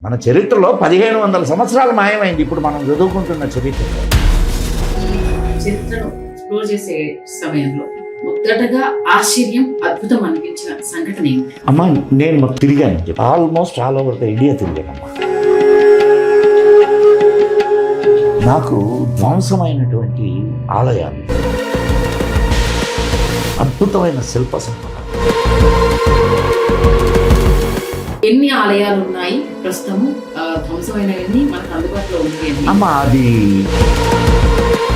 మన చరిత్రలో 1500 సంవత్సరాలు మాయమైంది ఇప్పుడు మనం చదువుకుంటున్న చరిత్రలో. చరిత్రను ఎక్స్ప్లోర్ చేసే సమయంలో మొదటగా ఆశ్చర్యం, అద్భుతం అనిపించిన సంఘటన ఏంటి? అమ్మా నేను మాకు తిరిగాను, almost all over the India తిరిగానమ్మా. నాకు ధ్వంసమైనటువంటి ఆలయాలు, అద్భుతమైన శిల్ప సంపద. ఎన్ని ఆలయాలు ఉన్నాయి ప్రస్తుతము? ధ్వంసమైనవన్నీ మనకు అందుబాటులో ఉన్నాయి. అమ్మా అది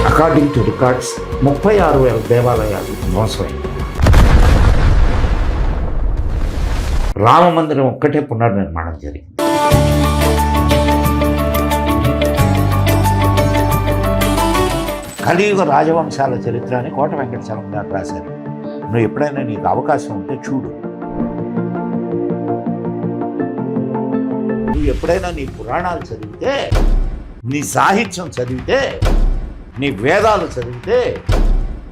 అకార్డింగ్ టు రికార్డ్స్ 36,000 దేవాలయాలు ధ్వంసమైంది. రామ మందిరం ఒక్కటే పునర్నిర్మాణం జరిగింది. కలియుగ రాజవంశాల చరిత్ర అని కోట వెంకటచలం గారు రాశారు. నువ్వు ఎప్పుడైనా నీకు అవకాశం ఉంటే చూడు. నువ్వు ఎప్పుడైనా నీ పురాణాలు చదివితే, నీ సాహిత్యం చదివితే, నీ వేదాలు చదివితే,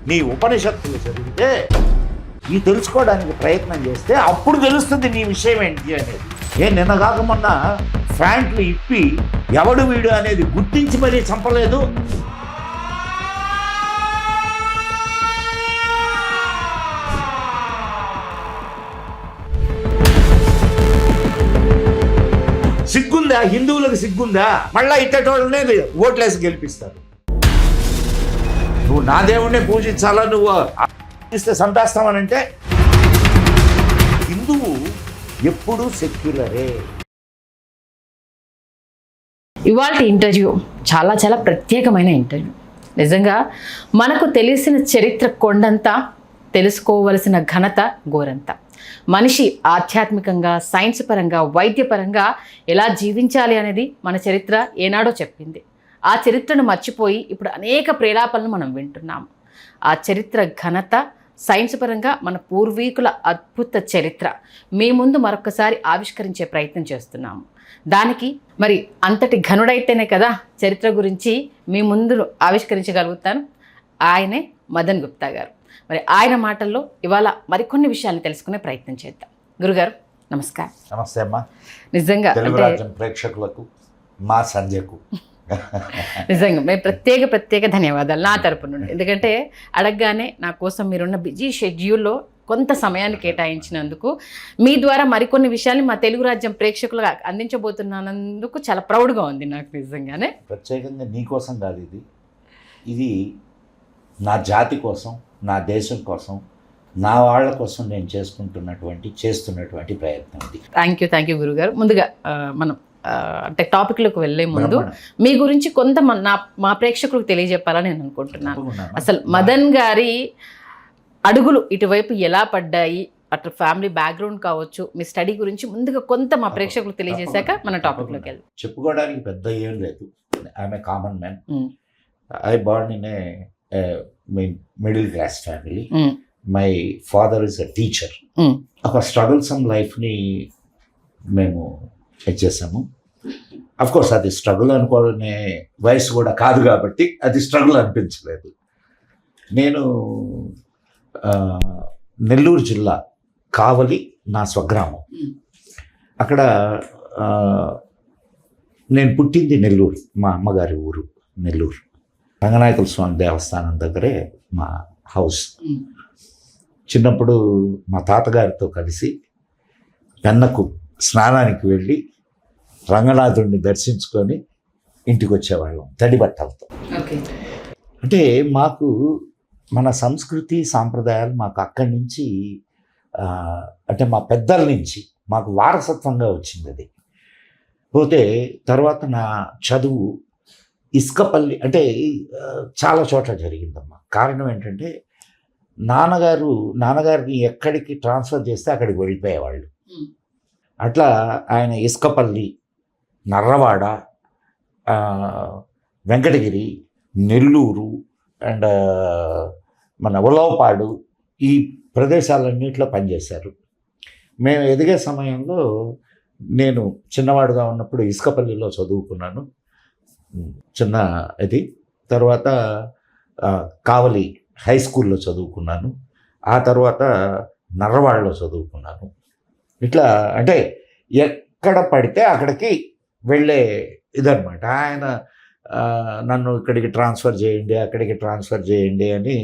నీ ఉపనిషత్తులు చదివితే, ఈ తెలుసుకోవడానికి ప్రయత్నం చేస్తే అప్పుడు తెలుస్తుంది నీ విషయం ఏంటి అనేది. నిన్న కాక మొన్న ఫ్యాంట్లు ఇప్పి ఎవడు వీడు అనేది గుర్తించి మరీ చంపలేదు. సిగ్గుందా? హిందువులకు సిగ్గుందా? మళ్ళా ఇట్టేటోళ్ళనే ఓట్లేసి గెలిపిస్తారు. నువ్వు నా దేవుణ్ణి పూజించాలా, నువ్వు ఇస్తే సంతాస్తామనంటే హిందువు ఎప్పుడూ సెక్యులరే. ఇవాళ ఇంటర్వ్యూ చాలా చాలా ప్రత్యేకమైన ఇంటర్వ్యూ. నిజంగా మనకు తెలిసిన చరిత్ర కొండంతా, తెలుసుకోవలసిన ఘనత గోరంతా. మనిషి ఆధ్యాత్మికంగా, సైన్స్ పరంగా, వైద్యపరంగా ఎలా జీవించాలి అనేది మన చరిత్ర ఏనాడో చెప్పింది. ఆ చరిత్రను మర్చిపోయి ఇప్పుడు అనేక ప్రేలాపనలు మనం వింటున్నాము. ఆ చరిత్ర ఘనత, సైన్స్ పరంగా మన పూర్వీకుల అద్భుత చరిత్ర మీ ముందు మరొకసారి ఆవిష్కరించే ప్రయత్నం చేస్తున్నాము. దానికి మరి అంతటి ఘనుడైతేనే కదా చరిత్ర గురించి మీ ముందు ఆవిష్కరించగలుగుతాను. ఆయనే మదన్ గుప్తా గారు. మరి ఆయన మాటల్లో ఇవాళ మరికొన్ని విషయాలను తెలుసుకునే ప్రయత్నం చేద్దాం. గురుగారు నమస్కారం. నమస్తే అమ్మా. నిజంగా తెలుగు రాజ్యం ప్రేక్షకులకు, మా సంధ్యకు నిజంగా మేము ప్రత్యేక ధన్యవాదాలు నా తరపు నుండి. ఎందుకంటే అడగగానే నా కోసం మీరున్న బిజీ షెడ్యూల్లో కొంత సమయాన్ని కేటాయించినందుకు, మీ ద్వారా మరికొన్ని విషయాన్ని మా తెలుగు రాజ్యం ప్రేక్షకులకు అందించబోతున్నందుకు చాలా ప్రౌడ్గా ఉంది నాకు. నిజంగానే ప్రత్యేకంగా నీ కోసం కాదు, ఇది నా జాతి కోసం, నా దేశం కోసం, నా వాళ్ళ కోసం నేను చేస్తున్నటువంటి ప్రయత్నం ఇది. థ్యాంక్ యూ గురుగారు. ముందుగా మనం అంటే టాపిక్లోకి వెళ్ళే ముందు మీ గురించి కొంత మా ప్రేక్షకులకు తెలియజెప్పాలని నేను అనుకుంటున్నాను. అసలు మదన్ గారి అడుగులు ఇటువైపు ఎలా పడ్డాయి, అటు ఫ్యామిలీ బ్యాక్గ్రౌండ్ కావచ్చు, మీ స్టడీ గురించి ముందుగా కొంత మా ప్రేక్షకులకు తెలియజేశాక మన టాపిక్లోకి వెళ్దాం. చెప్పుకోవడానికి పెద్ద ఏం లేదు. I'm a common man. I born in a middle class family. My father is a teacher. ఒక స్ట్రగుల్సమ్ లైఫ్ని మేము చేసాము. అఫ్కోర్స్ అది స్ట్రగుల్ అనుకోనే వయసు కూడా కాదు కాబట్టి అది స్ట్రగుల్ అనిపించలేదు. నేను నెల్లూరు జిల్లా కావలి నా స్వగ్రామం. అక్కడ నేను పుట్టింది నెల్లూరు, మా అమ్మగారి ఊరు నెల్లూరు. రంగనాయకుల స్వామి దేవస్థానం దగ్గరే మా హౌస్. చిన్నప్పుడు మా తాతగారితో కలిసి పెన్నకు స్నానానికి వెళ్ళి రంగనాథుడిని దర్శించుకొని ఇంటికి వచ్చేవాళ్ళం తడి బట్టలతో. అంటే మాకు మన సంస్కృతి సాంప్రదాయాలు మాకు అక్కడి నుంచి, అంటే మా పెద్దల నుంచి మాకు వారసత్వంగా వచ్చింది అది. పోతే తర్వాత నా చదువు ఇసుకపల్లి, అంటే చాలా చోట్ల జరిగిందమ్మా. కారణం ఏంటంటే నాన్నగారిని ఎక్కడికి ట్రాన్స్ఫర్ చేస్తే అక్కడికి వెళ్ళిపోయేవాళ్ళు. అట్లా ఆయన ఇసుకపల్లి, నర్రవాడ, వెంకటగిరి, నెల్లూరు అండ్ మన ఉలవపాడు, ఈ ప్రదేశాలన్నింటిలో పనిచేశారు. మేము ఎదిగే సమయంలో నేను చిన్నవాడుగా ఉన్నప్పుడు ఇసుకపల్లిలో చదువుకున్నాను, చిన్న ఇది. తర్వాత కావలి హై స్కూల్లో చదువుకున్నాను. ఆ తర్వాత నర్రవాడలో చదువుకున్నాను. ఇట్లా అంటే ఎక్కడ పడితే అక్కడికి వెళ్ళే ఇదనమాట. ఆయన నన్ను ఇక్కడికి ట్రాన్స్ఫర్ చేయండి, అక్కడికి ట్రాన్స్ఫర్ చేయండి అని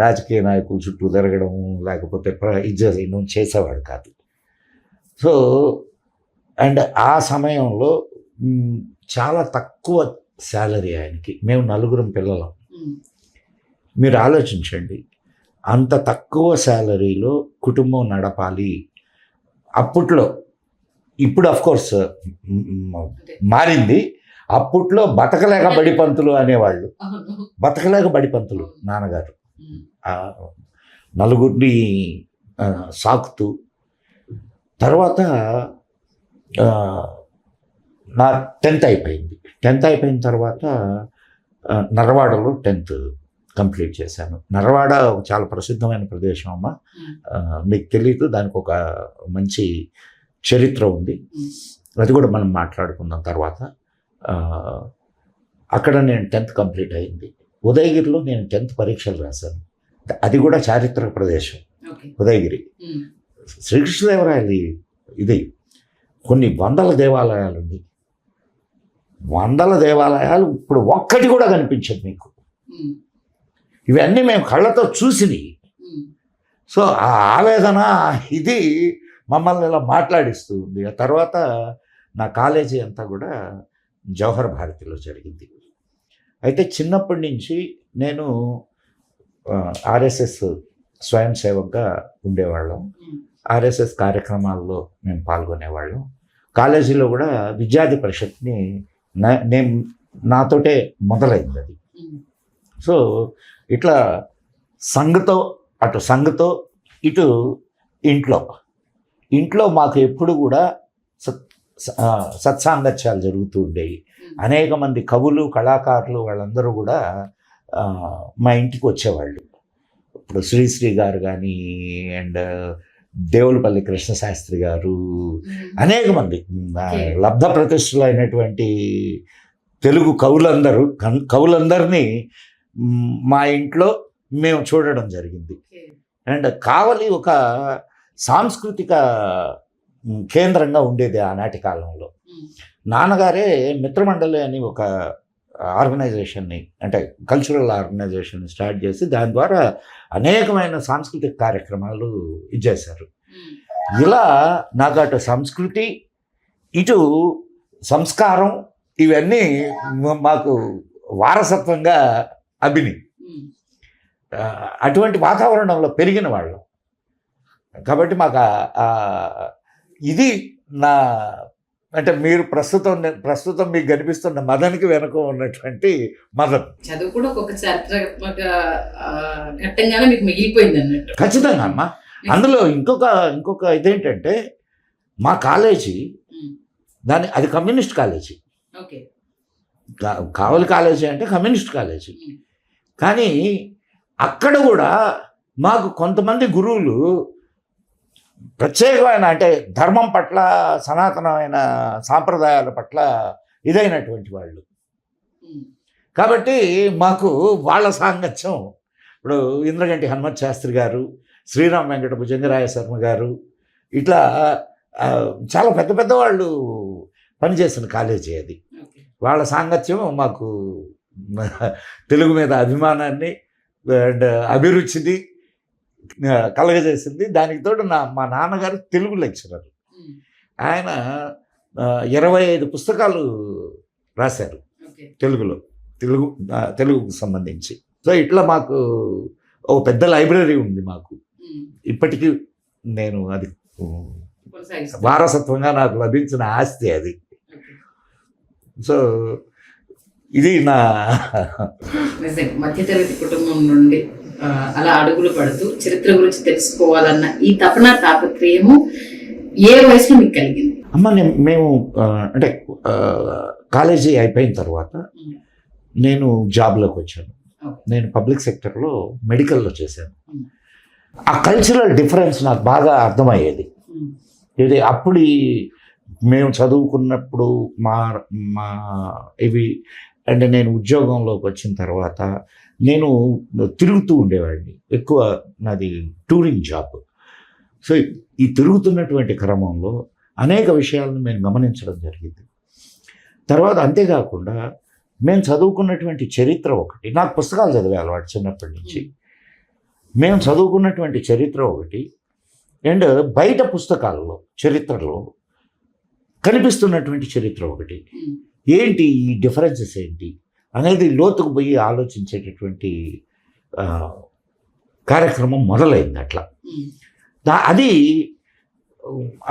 రాజకీయ నాయకుల చుట్టూ తిరగడం, లేకపోతే ఇది చేసేవాడు కాదు. సో అండ్ ఆ సమయంలో చాలా తక్కువ శాలరీ ఆయనకి. మేము 4 పిల్లలం. మీరు ఆలోచించండి, అంత తక్కువ శాలరీలో కుటుంబం నడపాలి. అప్పట్లో, ఇప్పుడు అఫ్కోర్స్ మారింది. అప్పట్లో బతకలేక బడిపంతులు అనేవాళ్ళు. బతకలేక బడిపంతులు నాన్నగారు. 4 సాకుతూ. తర్వాత నా 10th అయిపోయింది. 10th అయిపోయిన తర్వాత నరవాడలో 10th కంప్లీట్ చేశాను. నరవాడ చాలా ప్రసిద్ధమైన ప్రదేశం అమ్మ. మీకు తెలియదు, దానికి ఒక మంచి చరిత్ర ఉంది. అది కూడా మనం మాట్లాడుకుందాం తర్వాత. అక్కడ నేను 10th కంప్లీట్ అయింది. ఉదయగిరిలో నేను 10th పరీక్షలు రాశాను. అది కూడా చారిత్రక ప్రదేశం ఉదయగిరి. శ్రీకృష్ణదేవరాయలు ఇది కొన్ని వందల దేవాలయాలు ఉంది. వందల దేవాలయాలు ఇప్పుడు ఒక్కటి కూడా కనిపించదు మీకు. ఇవన్నీ మేము కళ్ళతో చూసినవి. సో ఆ ఆవేదన ఇది మమ్మల్ని ఇలా మాట్లాడిస్తూ ఉంది. ఆ తర్వాత నా కాలేజీ అంతా కూడా జవహర్ భారతిలో జరిగింది. అయితే చిన్నప్పటి నుంచి నేను ఆర్ఎస్ఎస్ స్వయం సేవక్గా ఉండేవాళ్ళం. ఆర్ఎస్ఎస్ కార్యక్రమాల్లో మేము పాల్గొనేవాళ్ళం. కాలేజీలో కూడా విద్యార్థి పరిషత్ని నేను నాతోటే మొదలైంది అది. సో ఇట్లా సంఘతో ఇటు ఇంట్లో మాకు ఎప్పుడు కూడా సత్సాంగత్యాలు జరుగుతూ ఉండేవి. అనేక మంది కవులు, కళాకారులు వాళ్ళందరూ కూడా మా ఇంటికి వచ్చేవాళ్ళు. ఇప్పుడు శ్రీశ్రీ గారు కానీ, అండ్ దేవులపల్లి కృష్ణశాస్త్రి గారు, అనేక మంది లబ్ధ ప్రతిష్ఠులు అయినటువంటి తెలుగు కవులందరినీ మా ఇంట్లో మేము చూడడం జరిగింది. అండ్ కావలి ఒక సాంస్కృతిక కేంద్రంగా ఉండేది ఆనాటి కాలంలో. నాన్నగారే మిత్రమండలి అని ఒక ఆర్గనైజేషన్ని, అంటే కల్చరల్ ఆర్గనైజేషన్ని స్టార్ట్ చేసి దాని ద్వారా అనేకమైన సాంస్కృతిక కార్యక్రమాలు ఇచ్చేశారు. ఇలా నాకు అటు సంస్కృతి, ఇటు సంస్కారం ఇవన్నీ మాకు వారసత్వంగా అభిని. అటువంటి వాతావరణంలో పెరిగిన వాళ్ళం కాబట్టి మాకు ఇది నా, అంటే మీరు ప్రస్తుతం మీకు కనిపిస్తున్న మదన్కి వెనుక ఉన్నటువంటి మదన్. చదువు కూడా ఒక చారిత్రాత్మక ఘట్టంగానే మీకు మిగిలిపోయింది అన్నట్టు. ఖచ్చితంగా అమ్మా. అందులో ఇంకొక ఇదేంటంటే, మా కాలేజీ అది కమ్యూనిస్ట్ కాలేజీ. కావలి కాలేజీ అంటే కమ్యూనిస్ట్ కాలేజీ. కానీ అక్కడ కూడా మాకు కొంతమంది గురువులు ప్రత్యేకమైన, అంటే ధర్మం పట్ల, సనాతనమైన సాంప్రదాయాల పట్ల ఇదైనటువంటి వాళ్ళు. కాబట్టి మాకు వాళ్ళ సాంగత్యం, ఇప్పుడు ఇంద్రగంటి హనుమత్ శాస్త్రి గారు, శ్రీరామ్ వెంకట భుజంగరాయ శర్మ గారు, ఇట్లా చాలా పెద్ద వాళ్ళు పనిచేసిన కాలేజీ అది. వాళ్ళ సాంగత్యం మాకు తెలుగు మీద అభిమానాన్ని అండ్ అభిరుచిని కలగజేసింది. దానికి తోడు మా నాన్నగారు తెలుగు లెక్చరర్. ఆయన 25 పుస్తకాలు రాశారు తెలుగుకు సంబంధించి. సో ఇట్లా మాకు ఒక పెద్ద లైబ్రరీ ఉంది మాకు ఇప్పటికీ. నేను అది వారసత్వంగా నాకు లభించిన ఆస్తి అది. సో ఇది నా మధ్యతరగతి కుటుంబం నుండి అలా అడుగులు పడుతూ చరిత్ర గురించి తెలుసుకోవాలన్న ఈ తపన, తాపత్రయము ఏ వయసులో మీకు కలిగింది? అమ్మ, మేము అంటే కాలేజీ అయిపోయిన తర్వాత నేను జాబ్లోకి వచ్చాను. నేను పబ్లిక్ సెక్టర్లో మెడికల్లో చేశాను. ఆ కల్చరల్ డిఫరెన్స్ నాకు బాగా అర్థమయ్యేది. ఇది అప్పుడు మేము చదువుకున్నప్పుడు మా ఇవి, అంటే నేను ఉద్యోగంలోకి వచ్చిన తర్వాత నేను తిరుగుతూ ఉండేవాడిని ఎక్కువ. నాది టూరింగ్ జాబ్. సో ఈ తిరుగుతున్నటువంటి క్రమంలో అనేక విషయాలను నేను గమనించడం జరిగింది. తర్వాత అంతేకాకుండా మేము చదువుకున్నటువంటి చరిత్ర ఒకటి, నాకు పుస్తకాలు చదివే అలవాటు చిన్నప్పటి నుంచి. మేము చదువుకున్నటువంటి చరిత్ర ఒకటి, అండ్ బయట పుస్తకాల్లో చరిత్రలో కనిపిస్తున్నటువంటి చరిత్ర ఒకటి. ఏంటి ఈ డిఫరెన్సెస్ ఏంటి అనేది లోతుకు పోయి ఆలోచించేటటువంటి కార్యక్రమం మొదలైంది అట్లా. అది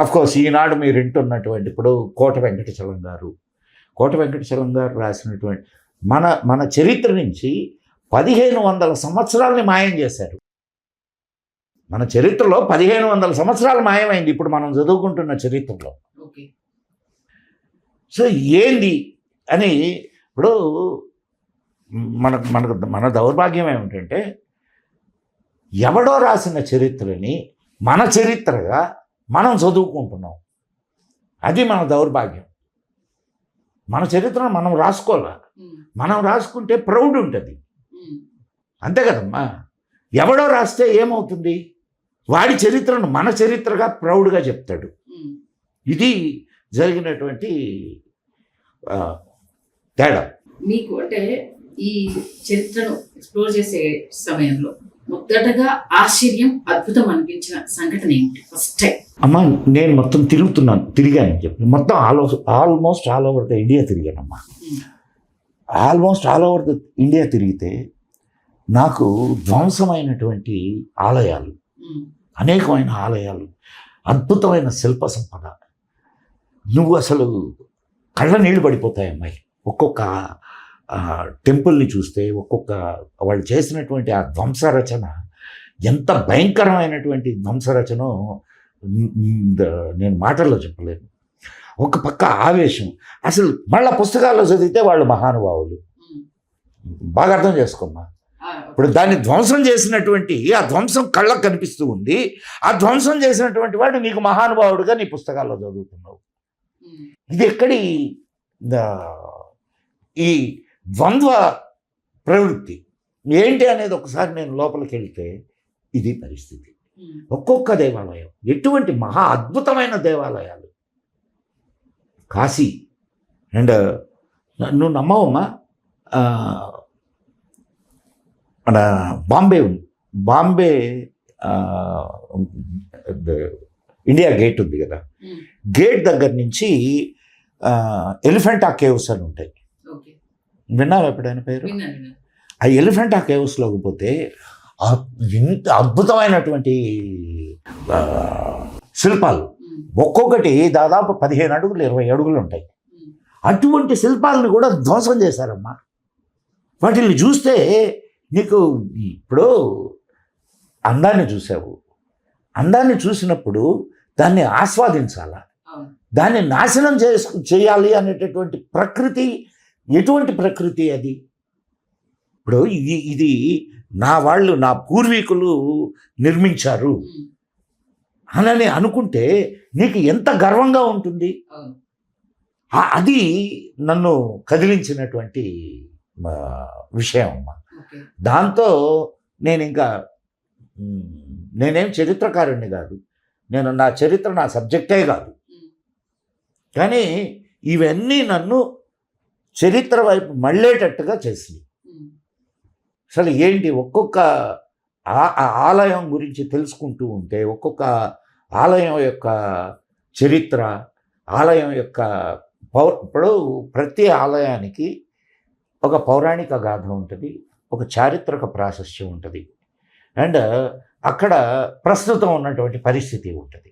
అఫ్కోర్స్ ఈనాడు మీరు వింటున్నటువంటి ఇప్పుడు కోట వెంకటచలం గారు రాసినటువంటి మన చరిత్ర నుంచి 1500 సంవత్సరాలని మాయం చేశారు. మన చరిత్రలో 1500 సంవత్సరాలు మాయమైంది ఇప్పుడు మనం చదువుకుంటున్న చరిత్రలో. సో ఏంది అని ఇప్పుడు మన దౌర్భాగ్యం ఏమిటంటే ఎవడో రాసిన చరిత్రని మన చరిత్రగా మనం చదువుకుంటున్నాం. అది మన దౌర్భాగ్యం. మన చరిత్రను మనం రాసుకోవాలి. మనం రాసుకుంటే ప్రౌడ్ ఉంటుంది, అంతే కదమ్మా. ఎవడో రాస్తే ఏమవుతుంది, వాడి చరిత్రను మన చరిత్రగా ప్రౌడ్గా చెప్తాడు. ఇది జరిగినటువంటి తేడా. మీకు అంటే ఈ చరిత్రను ఎక్స్ప్లోర్ చేసే సమయంలో మొదటగా ఆశ్చర్యం, అద్భుతం అనిపించిన సంఘటన ఏంటి ఫస్ట్ టైం? అమ్మా నేను మొత్తం తిరిగాను చెప్పి మొత్తం almost all over the India తిరిగానమ్మా. Almost all over the India తిరిగితే నాకు ధ్వంసమైనటువంటి ఆలయాలు, అనేకమైన ఆలయాలు, అద్భుతమైన శిల్ప సంపద, నువ్వు అసలు కళ్ళ నీళ్ళు పడిపోతాయి అమ్మాయి. ఒక్కొక్క టెంపుల్ని చూస్తే ఒక్కొక్క వాళ్ళు చేసినటువంటి ఆ ధ్వంసరచన ఎంత భయంకరమైనటువంటి ధ్వంసరచనో నేను మాటల్లో చెప్పలేను. ఒక పక్క ఆవేశం, అసలు మళ్ళీ పుస్తకాల్లో చదివితే వాళ్ళు మహానుభావులు. బాగా అర్థం చేసుకోమ్మా. ఇప్పుడు దాన్ని ధ్వంసం చేసినటువంటి ఆ ధ్వంసం కళ్ళకు కనిపిస్తూ ఉంది. ఆ ధ్వంసం చేసినటువంటి వాడు నీకు మహానుభావుడుగా నీ పుస్తకాల్లో చదువుతున్నావు. ఇది ఎక్కడి ఈ ద్వంద్వ ప్రవృత్తి ఏంటి అనేది ఒకసారి నేను లోపలికి వెళ్తే ఇది పరిస్థితి. ఒక్కొక్క దేవాలయం ఎటువంటి మహా అద్భుతమైన దేవాలయాలు. కాశీ అండ్ నువ్వు నమ్మవమ్మా, మన బాంబే ఇండియా గేట్ ఉంది కదా, గేట్ దగ్గర నుంచి ఎలిఫెంటా కేవ్స్ అని ఉంటాయి. విన్నావు ఎప్పుడైనా పేరు? ఆ ఎలిఫెంటా కేవ్స్లోకి పోతే ఇంత అద్భుతమైనటువంటి శిల్పాలు, ఒక్కొక్కటి దాదాపు 15 అడుగులు 20 అడుగులు ఉంటాయి. అటువంటి శిల్పాలను కూడా ధ్వంసం చేశారమ్మా. వాటిని చూస్తే నీకు ఇప్పుడు అందాన్ని చూసావు, అందాన్ని చూసినప్పుడు దాన్ని ఆస్వాదించాలా, దాన్ని నాశనం చేయాలి అనేటటువంటి ప్రకృతి ఎటువంటి ప్రకృతి అది? ఇప్పుడు ఇది నా పూర్వీకులు నిర్మించారు అని అనుకుంటే నీకు ఎంత గర్వంగా ఉంటుంది. అది నన్ను కదిలించినటువంటి విషయం అమ్మా. దాంతో నేనేం చరిత్రకారుణ్ణి కాదు, నా చరిత్ర నా సబ్జెక్టే కాదు, కానీ ఇవన్నీ నన్ను చరిత్ర వైపు మళ్ళేటట్టుగా చేసింది. అసలు ఏంటి ఒక్కొక్క ఆలయం గురించి తెలుసుకుంటూ ఉంటే ఒక్కొక్క ఆలయం యొక్క చరిత్ర, ఆలయం యొక్క ఇప్పుడు ప్రతి ఆలయానికి ఒక పౌరాణిక గాథ ఉంటుంది, ఒక చారిత్రక ప్రాశస్త్యం ఉంటుంది, అండ్ అక్కడ ప్రస్తుతం ఉన్నటువంటి పరిస్థితి ఉంటుంది.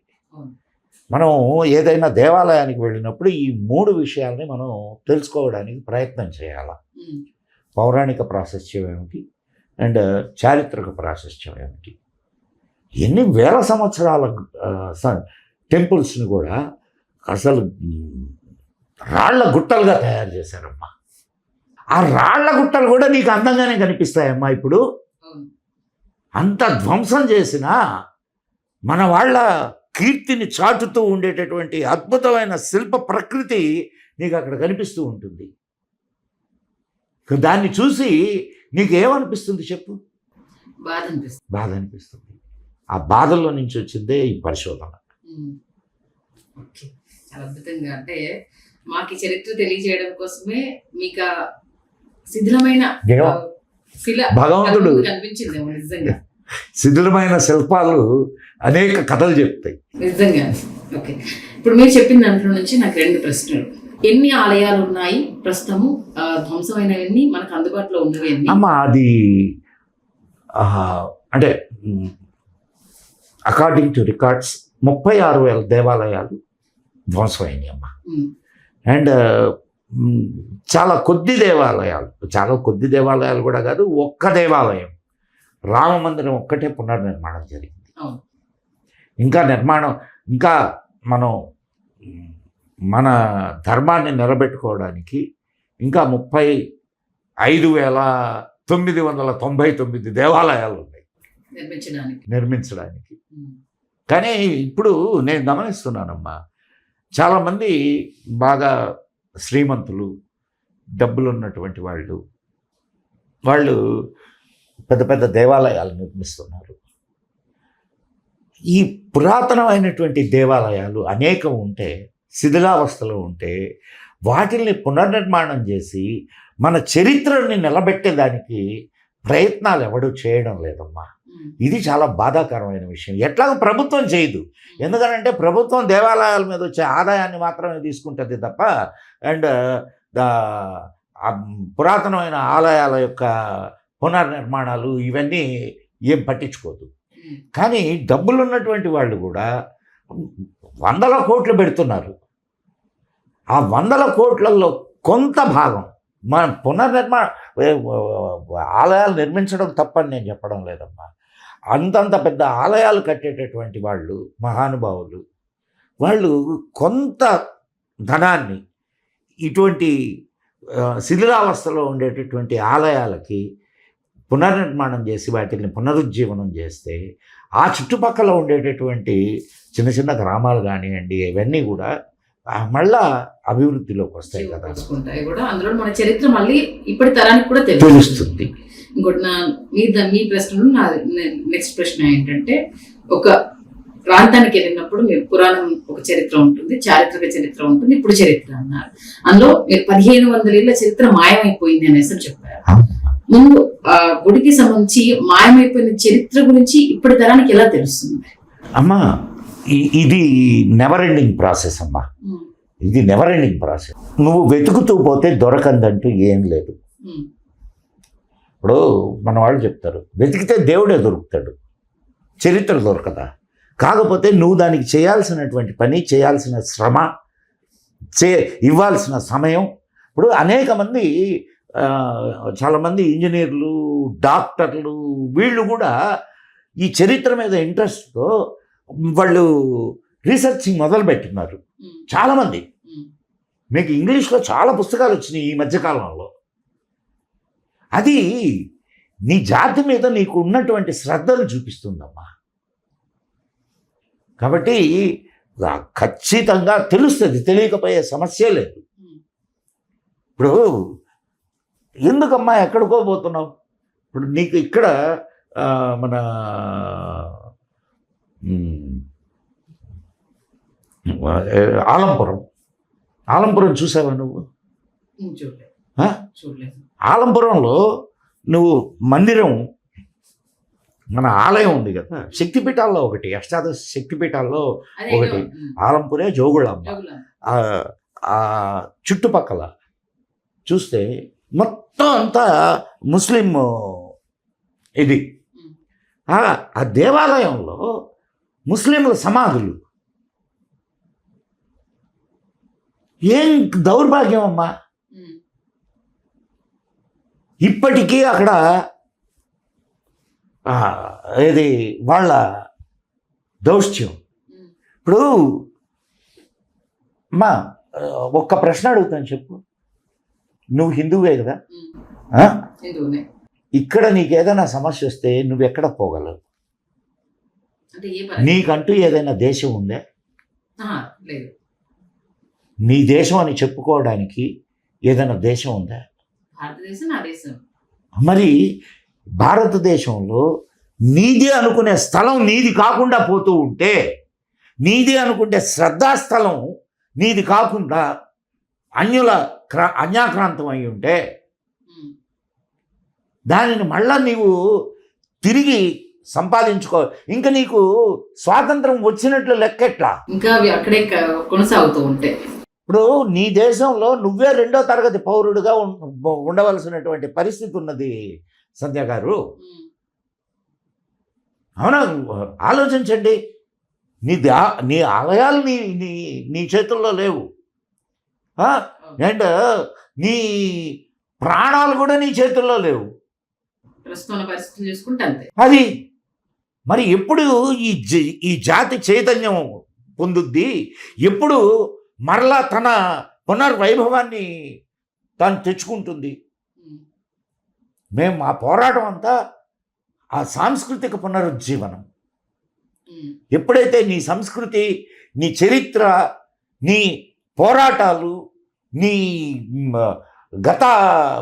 మనం ఏదైనా దేవాలయానికి వెళ్ళినప్పుడు ఈ 3 విషయాల్ని మనం తెలుసుకోవడానికి ప్రయత్నం చేయాలి. పౌరాణిక ప్రాశస్త్యం ఏమిటి అండ్ చారిత్రక ప్రాశస్త్యం ఏమిటి. ఎన్ని వేల సంవత్సరాల టెంపుల్స్ని కూడా అసలు రాళ్ల గుట్టలుగా తయారు చేశారమ్మా. ఆ రాళ్ల గుట్టలు కూడా నీకు అందంగానే కనిపిస్తాయమ్మా. ఇప్పుడు అంత ధ్వంసం చేసినా మన వాళ్ళ కీర్తిని చాటుతూ ఉండేటటువంటి అద్భుతమైన శిల్ప ప్రకృతి నీకు అక్కడ కనిపిస్తూ ఉంటుంది. దాన్ని చూసి నీకేమనిపిస్తుంది చెప్పు? బాధ అనిపిస్తుంది. ఆ బాధల్లో నుంచి వచ్చిందే ఈ పరిశోధన. చాలా అద్భుతంగా, అంటే మాకు ఈ చరిత్ర తెలియజేయడం కోసమే మీకు ఆ శిథిలమైన దేవా, శిల భగవంతుడు కనిపించిందేమో నిజంగా. శిథిలమైన శిల్పాలు అనేక కథలు చెప్తాయి. నిజంగా. ఓకే, ఇప్పుడు మీరు చెప్పిన దాంట్లో నుంచి నాకు 2 ప్రశ్నలు. ఎన్ని ఆలయాలు ఉన్నాయి ప్రస్తుతము? ధ్వంసమైనవన్నీ, మనకు అందుబాటులో ఉన్నవి ఎన్ని? అమ్మ అది అంటే అకార్డింగ్ టు రికార్డ్స్ 36,000 దేవాలయాలు ధ్వంసమైనాయి అమ్మ. అండ్ చాలా కొద్ది దేవాలయాలు కూడా కాదు, ఒక్క దేవాలయం రామ మందిరం ఒక్కటే పునర్నిర్మాణం జరిగింది. ఇంకా మనం మన ధర్మాన్ని నిలబెట్టుకోవడానికి ఇంకా 35,999 దేవాలయాలు ఉన్నాయి నిర్మించడానికి. కానీ ఇప్పుడు నేను గమనిస్తున్నానమ్మా, చాలామంది బాగా శ్రీమంతులు, డబ్బులు ఉన్నటువంటి వాళ్ళు పెద్ద పెద్ద దేవాలయాలు నిర్మిస్తున్నారు. ఈ పురాతనమైనటువంటి దేవాలయాలు అనేకం ఉంటే, శిథిలావస్థలో ఉంటే, వాటిల్ని పునర్నిర్మాణం చేసి మన చరిత్రని నిలబెట్టేదానికి ప్రయత్నాలు ఎవడూ చేయడం లేదమ్మా. ఇది చాలా బాధాకరమైన విషయం. ఎట్లాగో ప్రభుత్వం చేయదు, ఎందుకనంటే ప్రభుత్వం దేవాలయాల మీద వచ్చే ఆదాయాన్ని మాత్రమే తీసుకుంటుంది తప్ప అండ్ పురాతనమైన ఆలయాల యొక్క పునర్నిర్మాణాలు ఇవన్నీ ఏం పట్టించుకోదు. కానీ డబ్బులు ఉన్నటువంటి వాళ్ళు కూడా 100 కోట్లు పెడుతున్నారు. ఆ 100 కోట్లలో కొంత భాగం మన ఆలయాలు నిర్మించడం తప్పని నేను చెప్పడం లేదమ్మా. అంతంత పెద్ద ఆలయాలు కట్టేటటువంటి వాళ్ళు మహానుభావులు, వాళ్ళు కొంత ధనాన్ని ఇటువంటి శిథిలావస్థలో ఉండేటటువంటి ఆలయాలకి పునర్నిర్మాణం చేసి వాటిని పునరుజ్జీవనం చేస్తే ఆ చుట్టుపక్కల ఉండేటటువంటి చిన్న చిన్న గ్రామాలు కానివ్వండి, ఇవన్నీ కూడా మళ్ళా అభివృద్ధిలోకి వస్తాయి కదా. అందులో మన చరిత్ర మళ్ళీ ఇప్పటి తరానికి కూడా తెలుస్తుంది. ఇంకోటి మీ ప్రశ్నలు నా నెక్స్ట్ ప్రశ్న ఏంటంటే, ఒక ప్రాంతానికి వెళ్ళినప్పుడు మీరు పురాణం ఒక చరిత్ర ఉంటుంది, చారిత్రక చరిత్ర ఉంటుంది, ఇప్పుడు చరిత్ర అన్నారు. అందులో మీరు 1500 ఏళ్ల చరిత్ర మాయమైపోయింది అనేసి చెప్పారు. ముందు గుడికి సంబంధించి మాయమైపోయిన చరిత్ర గురించి ఇప్పటి తరానికి ఎలా తెలుస్తుంది? అమ్మా, ఇది నెవర్ ఎండింగ్ ప్రాసెస్ అమ్మా. ఇది నెవర్ ఎండింగ్ ప్రాసెస్. నువ్వు వెతుకుతూ పోతే దొరకందంటూ ఏం లేదు. ఇప్పుడు మన వాళ్ళు చెప్తారు, వెతికితే దేవుడే దొరుకుతాడు, చరిత్ర దొరకదా. కాకపోతే నువ్వు దానికి చేయాల్సినటువంటి పని, చేయాల్సిన శ్రమ, ఇవ్వాల్సిన సమయం. ఇప్పుడు అనేక మంది చాలామంది ఇంజనీర్లు, డాక్టర్లు, వీళ్ళు కూడా ఈ చరిత్ర మీద ఇంట్రెస్ట్తో వాళ్ళు రీసెర్చింగ్ మొదలుపెట్టున్నారు. చాలామంది, మీకు ఇంగ్లీష్లో చాలా పుస్తకాలు వచ్చినాయి ఈ మధ్యకాలంలో. అది నీ జాతి మీద నీకు ఉన్నటువంటి శ్రద్ధను చూపిస్తుందమ్మా. కాబట్టి ఖచ్చితంగా తెలుస్తుంది, తెలియకపోయే సమస్య లేదు. ఇప్పుడు ఎందుకమ్మా ఎక్కడికో పోతున్నావు? ఇప్పుడు నీకు ఇక్కడ మన ఆలంపురం చూసావా నువ్వు? ఆలంపురంలో నువ్వు మందిరం, మన ఆలయం ఉంది కదా, శక్తిపీఠాల్లో ఒకటి, అష్టాదశ శక్తిపీఠాల్లో ఒకటి ఆలంపురే, జోగుళమ్మ. ఆ చుట్టుపక్కల చూస్తే మొత్తం అంతా ముస్లిం ఇది. ఆ దేవాలయంలో ముస్లింల సమాధులు. ఏం దౌర్భాగ్యం అమ్మా! ఇప్పటికీ అక్కడ ఏది వాళ్ళ దౌష్ట్యం. ఇప్పుడు అమ్మా, ఒక్క ప్రశ్న అడుగుతాను, చెప్పు. నువ్వు హిందువే కదా? ఇక్కడ నీకు ఏదైనా సమస్య వస్తే నువ్వు ఎక్కడ పోగలవు? నీకంటూ ఏదైనా దేశం ఉందా? నీ దేశం అని చెప్పుకోవడానికి ఏదైనా దేశం ఉందా? మరి భారతదేశంలో నీది అనుకునే స్థలం నీది కాకుండా పోతూ ఉంటే, నీది అనుకుంటే శ్రద్ధాస్థలం నీది కాకుండా అన్యుల అన్యాక్రాంతం అయి ఉంటే దానిని మళ్ళా నీవు తిరిగి సంపాదించుకో, ఇంకా నీకు స్వాతంత్రం వచ్చినట్లు లెక్కెట్లా? ఇంకా అవి అక్కడే కొనసాగుతూ ఉంటే ఇప్పుడు నీ దేశంలో నువ్వే 2వ తరగతి పౌరుడిగా ఉండవలసినటువంటి పరిస్థితి ఉన్నది సంధ్య గారు. అవునా? ఆలోచించండి. నీ ఆలయాలు నీ నీ నీ చేతుల్లో లేవు, అండ్ నీ ప్రాణాలు కూడా నీ చేతుల్లో లేవు. ప్రస్తుతం పరిస్థితులు చూసుకుంటే అంతే. అది మరి ఎప్పుడు ఈ జాతి చైతన్యం పొందుద్ది? ఎప్పుడు మరలా తన పునర్వైభవాన్ని తాను తెచ్చుకుంటుంది? మేము మా పోరాటం అంతా ఆ సాంస్కృతిక పునరుజ్జీవనం. ఎప్పుడైతే నీ సంస్కృతి, నీ చరిత్ర, నీ పోరాటాలు, నీ గత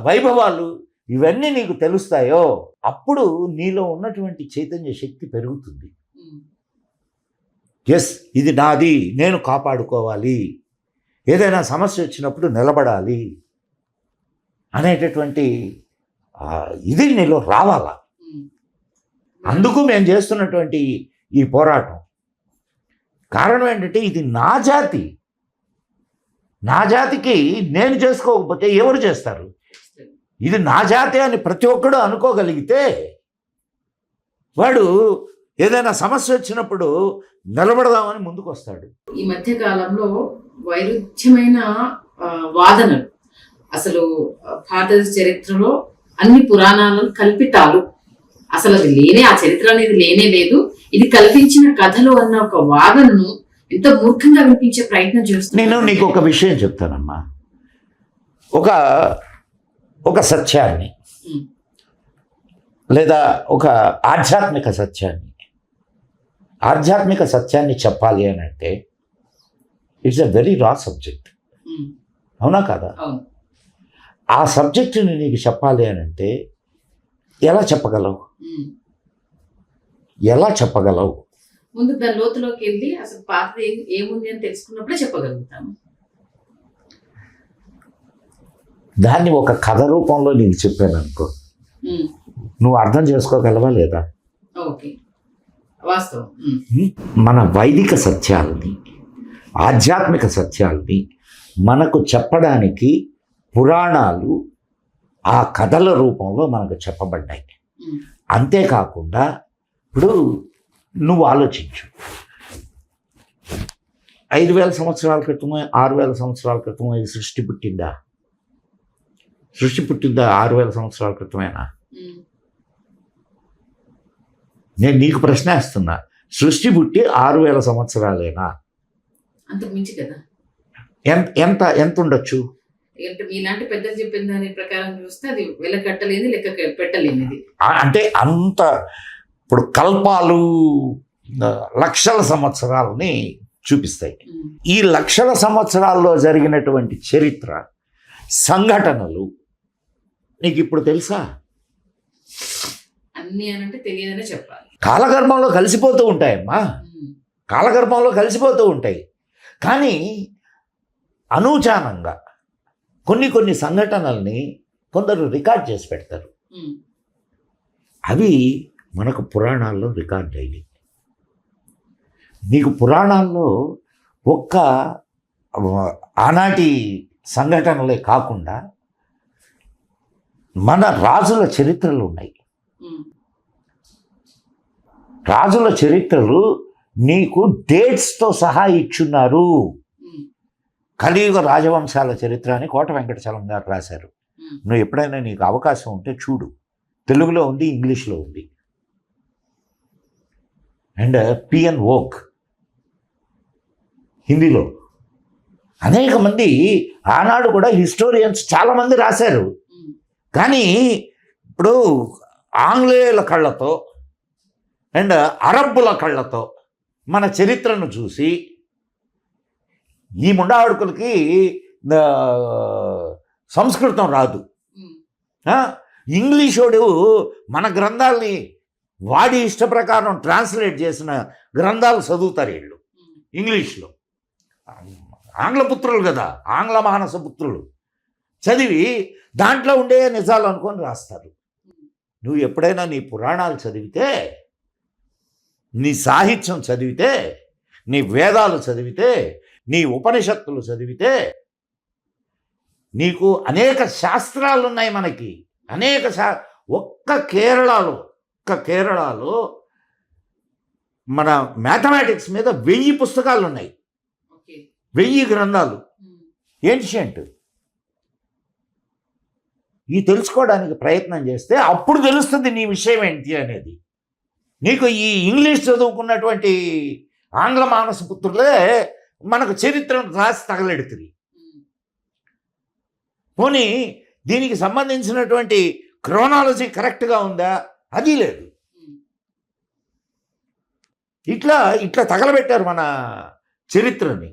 వైభవాలు ఇవన్నీ నీకు తెలుస్తాయో అప్పుడు నీలో ఉన్నటువంటి చైతన్య శక్తి పెరుగుతుంది. ఎస్, ఇది నాది, నేను కాపాడుకోవాలి, ఏదైనా సమస్య వచ్చినప్పుడు నిలబడాలి అనేటటువంటి ఇది నీలో రావాలా. అందుకు మేము చేస్తున్నటువంటి ఈ పోరాటం కారణం ఏంటంటే ఇది నా జాతి. నా జాతికి నేను చేసుకోకపోతే ఎవరు చేస్తారు? ఇది నా జాతి అని ప్రతి ఒక్కడు అనుకోగలిగితే వాడు ఏదైనా సమస్య వచ్చినప్పుడు నిలబడదామని ముందుకు వస్తాడు. ఈ మధ్య కాలంలో వైరుధ్యమైన వాదనలు, అసలు భారత చరిత్రలో అన్ని పురాణాలను కల్పితాలు, అసలు అది లేనే, ఆ చరిత్ర అనేది లేనే లేదు, ఇది కల్పించిన కథలు అన్న ఒక వాదనను ఎంతో మూర్ఖంగా వినిపించే ప్రయత్నం చేస్తున్నాను. నేను నీకు ఒక విషయం చెప్తానమ్మా. ఒక సత్యాన్ని లేదా ఒక ఆధ్యాత్మిక సత్యాన్ని చెప్పాలి అని అంటే ఇట్స్ ఎ వెరీ రా సబ్జెక్ట్. అవునా కాదా? ఆ సబ్జెక్టుని నీకు చెప్పాలి అని అంటే ఎలా చెప్పగలవు? ముందు దాని లోతులోకి వెళ్ళి అసలు పాతది ఏముంది అని తెలుసుకున్నప్పుడే చెప్పగలుగుతాము. దాన్ని ఒక కథ రూపంలో నీకు చెప్పాను అనుకో, నువ్వు అర్థం చేసుకోగలవా లేదా? మన వైదిక సత్యాలని, ఆధ్యాత్మిక సత్యాలని మనకు చెప్పడానికి పురాణాలు ఆ కథల రూపంలో మనకు చెప్పబడ్డాయి. అంతేకాకుండా ఇప్పుడు నువ్వు ఆలోచించు, 5000 సంవత్సరాల క్రితమే 6000 సంవత్సరాల క్రితమే ఈ సృష్టి పుట్టిందా? 6000 సంవత్సరాల క్రితమేనా? నేను నీకు ప్రశ్న వేస్తున్నా, సృష్టి పుట్టి 6000 సంవత్సరాలేనా? అంతకుమించి కదా. ఎంత ఉండొచ్చు? మీలాంటి పెద్దలు చెప్పిన దాని ప్రకారం చూస్తే అది వెలకట్టలేని, లెక్క పెట్టలేనిది. అంటే అంత ఇప్పుడు కల్పాలు లక్షల సంవత్సరాలని చూపిస్తాయి. ఈ లక్షల సంవత్సరాల్లో జరిగినటువంటి చరిత్ర, సంఘటనలు నీకు ఇప్పుడు తెలుసా? అన్ని అనంటే తెలియదనే చెప్పాలి. కాలగర్భంలో కలిసిపోతూ ఉంటాయమ్మా, కాలగర్భంలో కలిసిపోతూ ఉంటాయి. కానీ అనూచానంగా కొన్ని సంఘటనల్ని కొందరు రికార్డ్ చేసి పెడతారు. అవి మనకు పురాణాల్లో రికార్డ్ అయ్యి, నీకు పురాణాల్లో ఒక్క ఆనాటి సంఘటనలే కాకుండా మన రాజుల చరిత్రలు ఉన్నాయి. రాజుల చరిత్రలు నీకు డేట్స్తో సహా ఇచ్చున్నారు. కలియుగ రాజవంశాల చరిత్ర అని కోట వెంకటచలం గారు రాశారు. నువ్వు ఎప్పుడైనా నీకు అవకాశం ఉంటే చూడు. తెలుగులో ఉంది, ఇంగ్లీష్లో ఉంది. అండ్ పిఎన్ ఓక్ హిందీలో. అనేక మంది ఆనాడు కూడా హిస్టోరియన్స్ చాలామంది రాశారు. కానీ ఇప్పుడు ఆంగ్లేయుల కళ్ళతో అండ్ అరబ్బుల కళ్ళతో మన చరిత్రను చూసి ఈ ముండాడుకులకి సంస్కృతం రాదు, ఇంగ్లీషోడు మన గ్రంథాలని వాడి ఇష్ట ప్రకారం ట్రాన్స్లేట్ చేసిన గ్రంథాలు చదువుతారు వీళ్ళు ఇంగ్లీష్లో. ఆంగ్లపుత్రులు కదా, ఆంగ్ల మానస పుత్రులు చదివి దాంట్లో ఉండే నిజాలు అనుకొని రాస్తారు. నువ్వు ఎప్పుడైనా నీ పురాణాలు చదివితే, నీ సాహిత్యం చదివితే, నీ వేదాలు చదివితే, నీ ఉపనిషత్తులు చదివితే, నీకు అనేక శాస్త్రాలు ఉన్నాయి మనకి, అనేక ఒక్క కేరళలో మన మ్యాథమెటిక్స్ మీద 1000 పుస్తకాలు ఉన్నాయి, 1000 గ్రంథాలు ఏన్షియంట్. ఈ తెలుసుకోవడానికి ప్రయత్నం చేస్తే అప్పుడు తెలుస్తుంది నీ విషయం ఏంటి అనేది. నీకు ఈ ఇంగ్లీష్ చదువుకున్నటువంటి ఆంగ్ల మానస పుత్రులే మనకు చరిత్రను రాసి తగలెడుతుంది. పోనీ దీనికి సంబంధించినటువంటి క్రోనాలజీ కరెక్ట్గా ఉందా? అది లేదు. ఇట్లా తగలబెట్టారు మన చరిత్రని.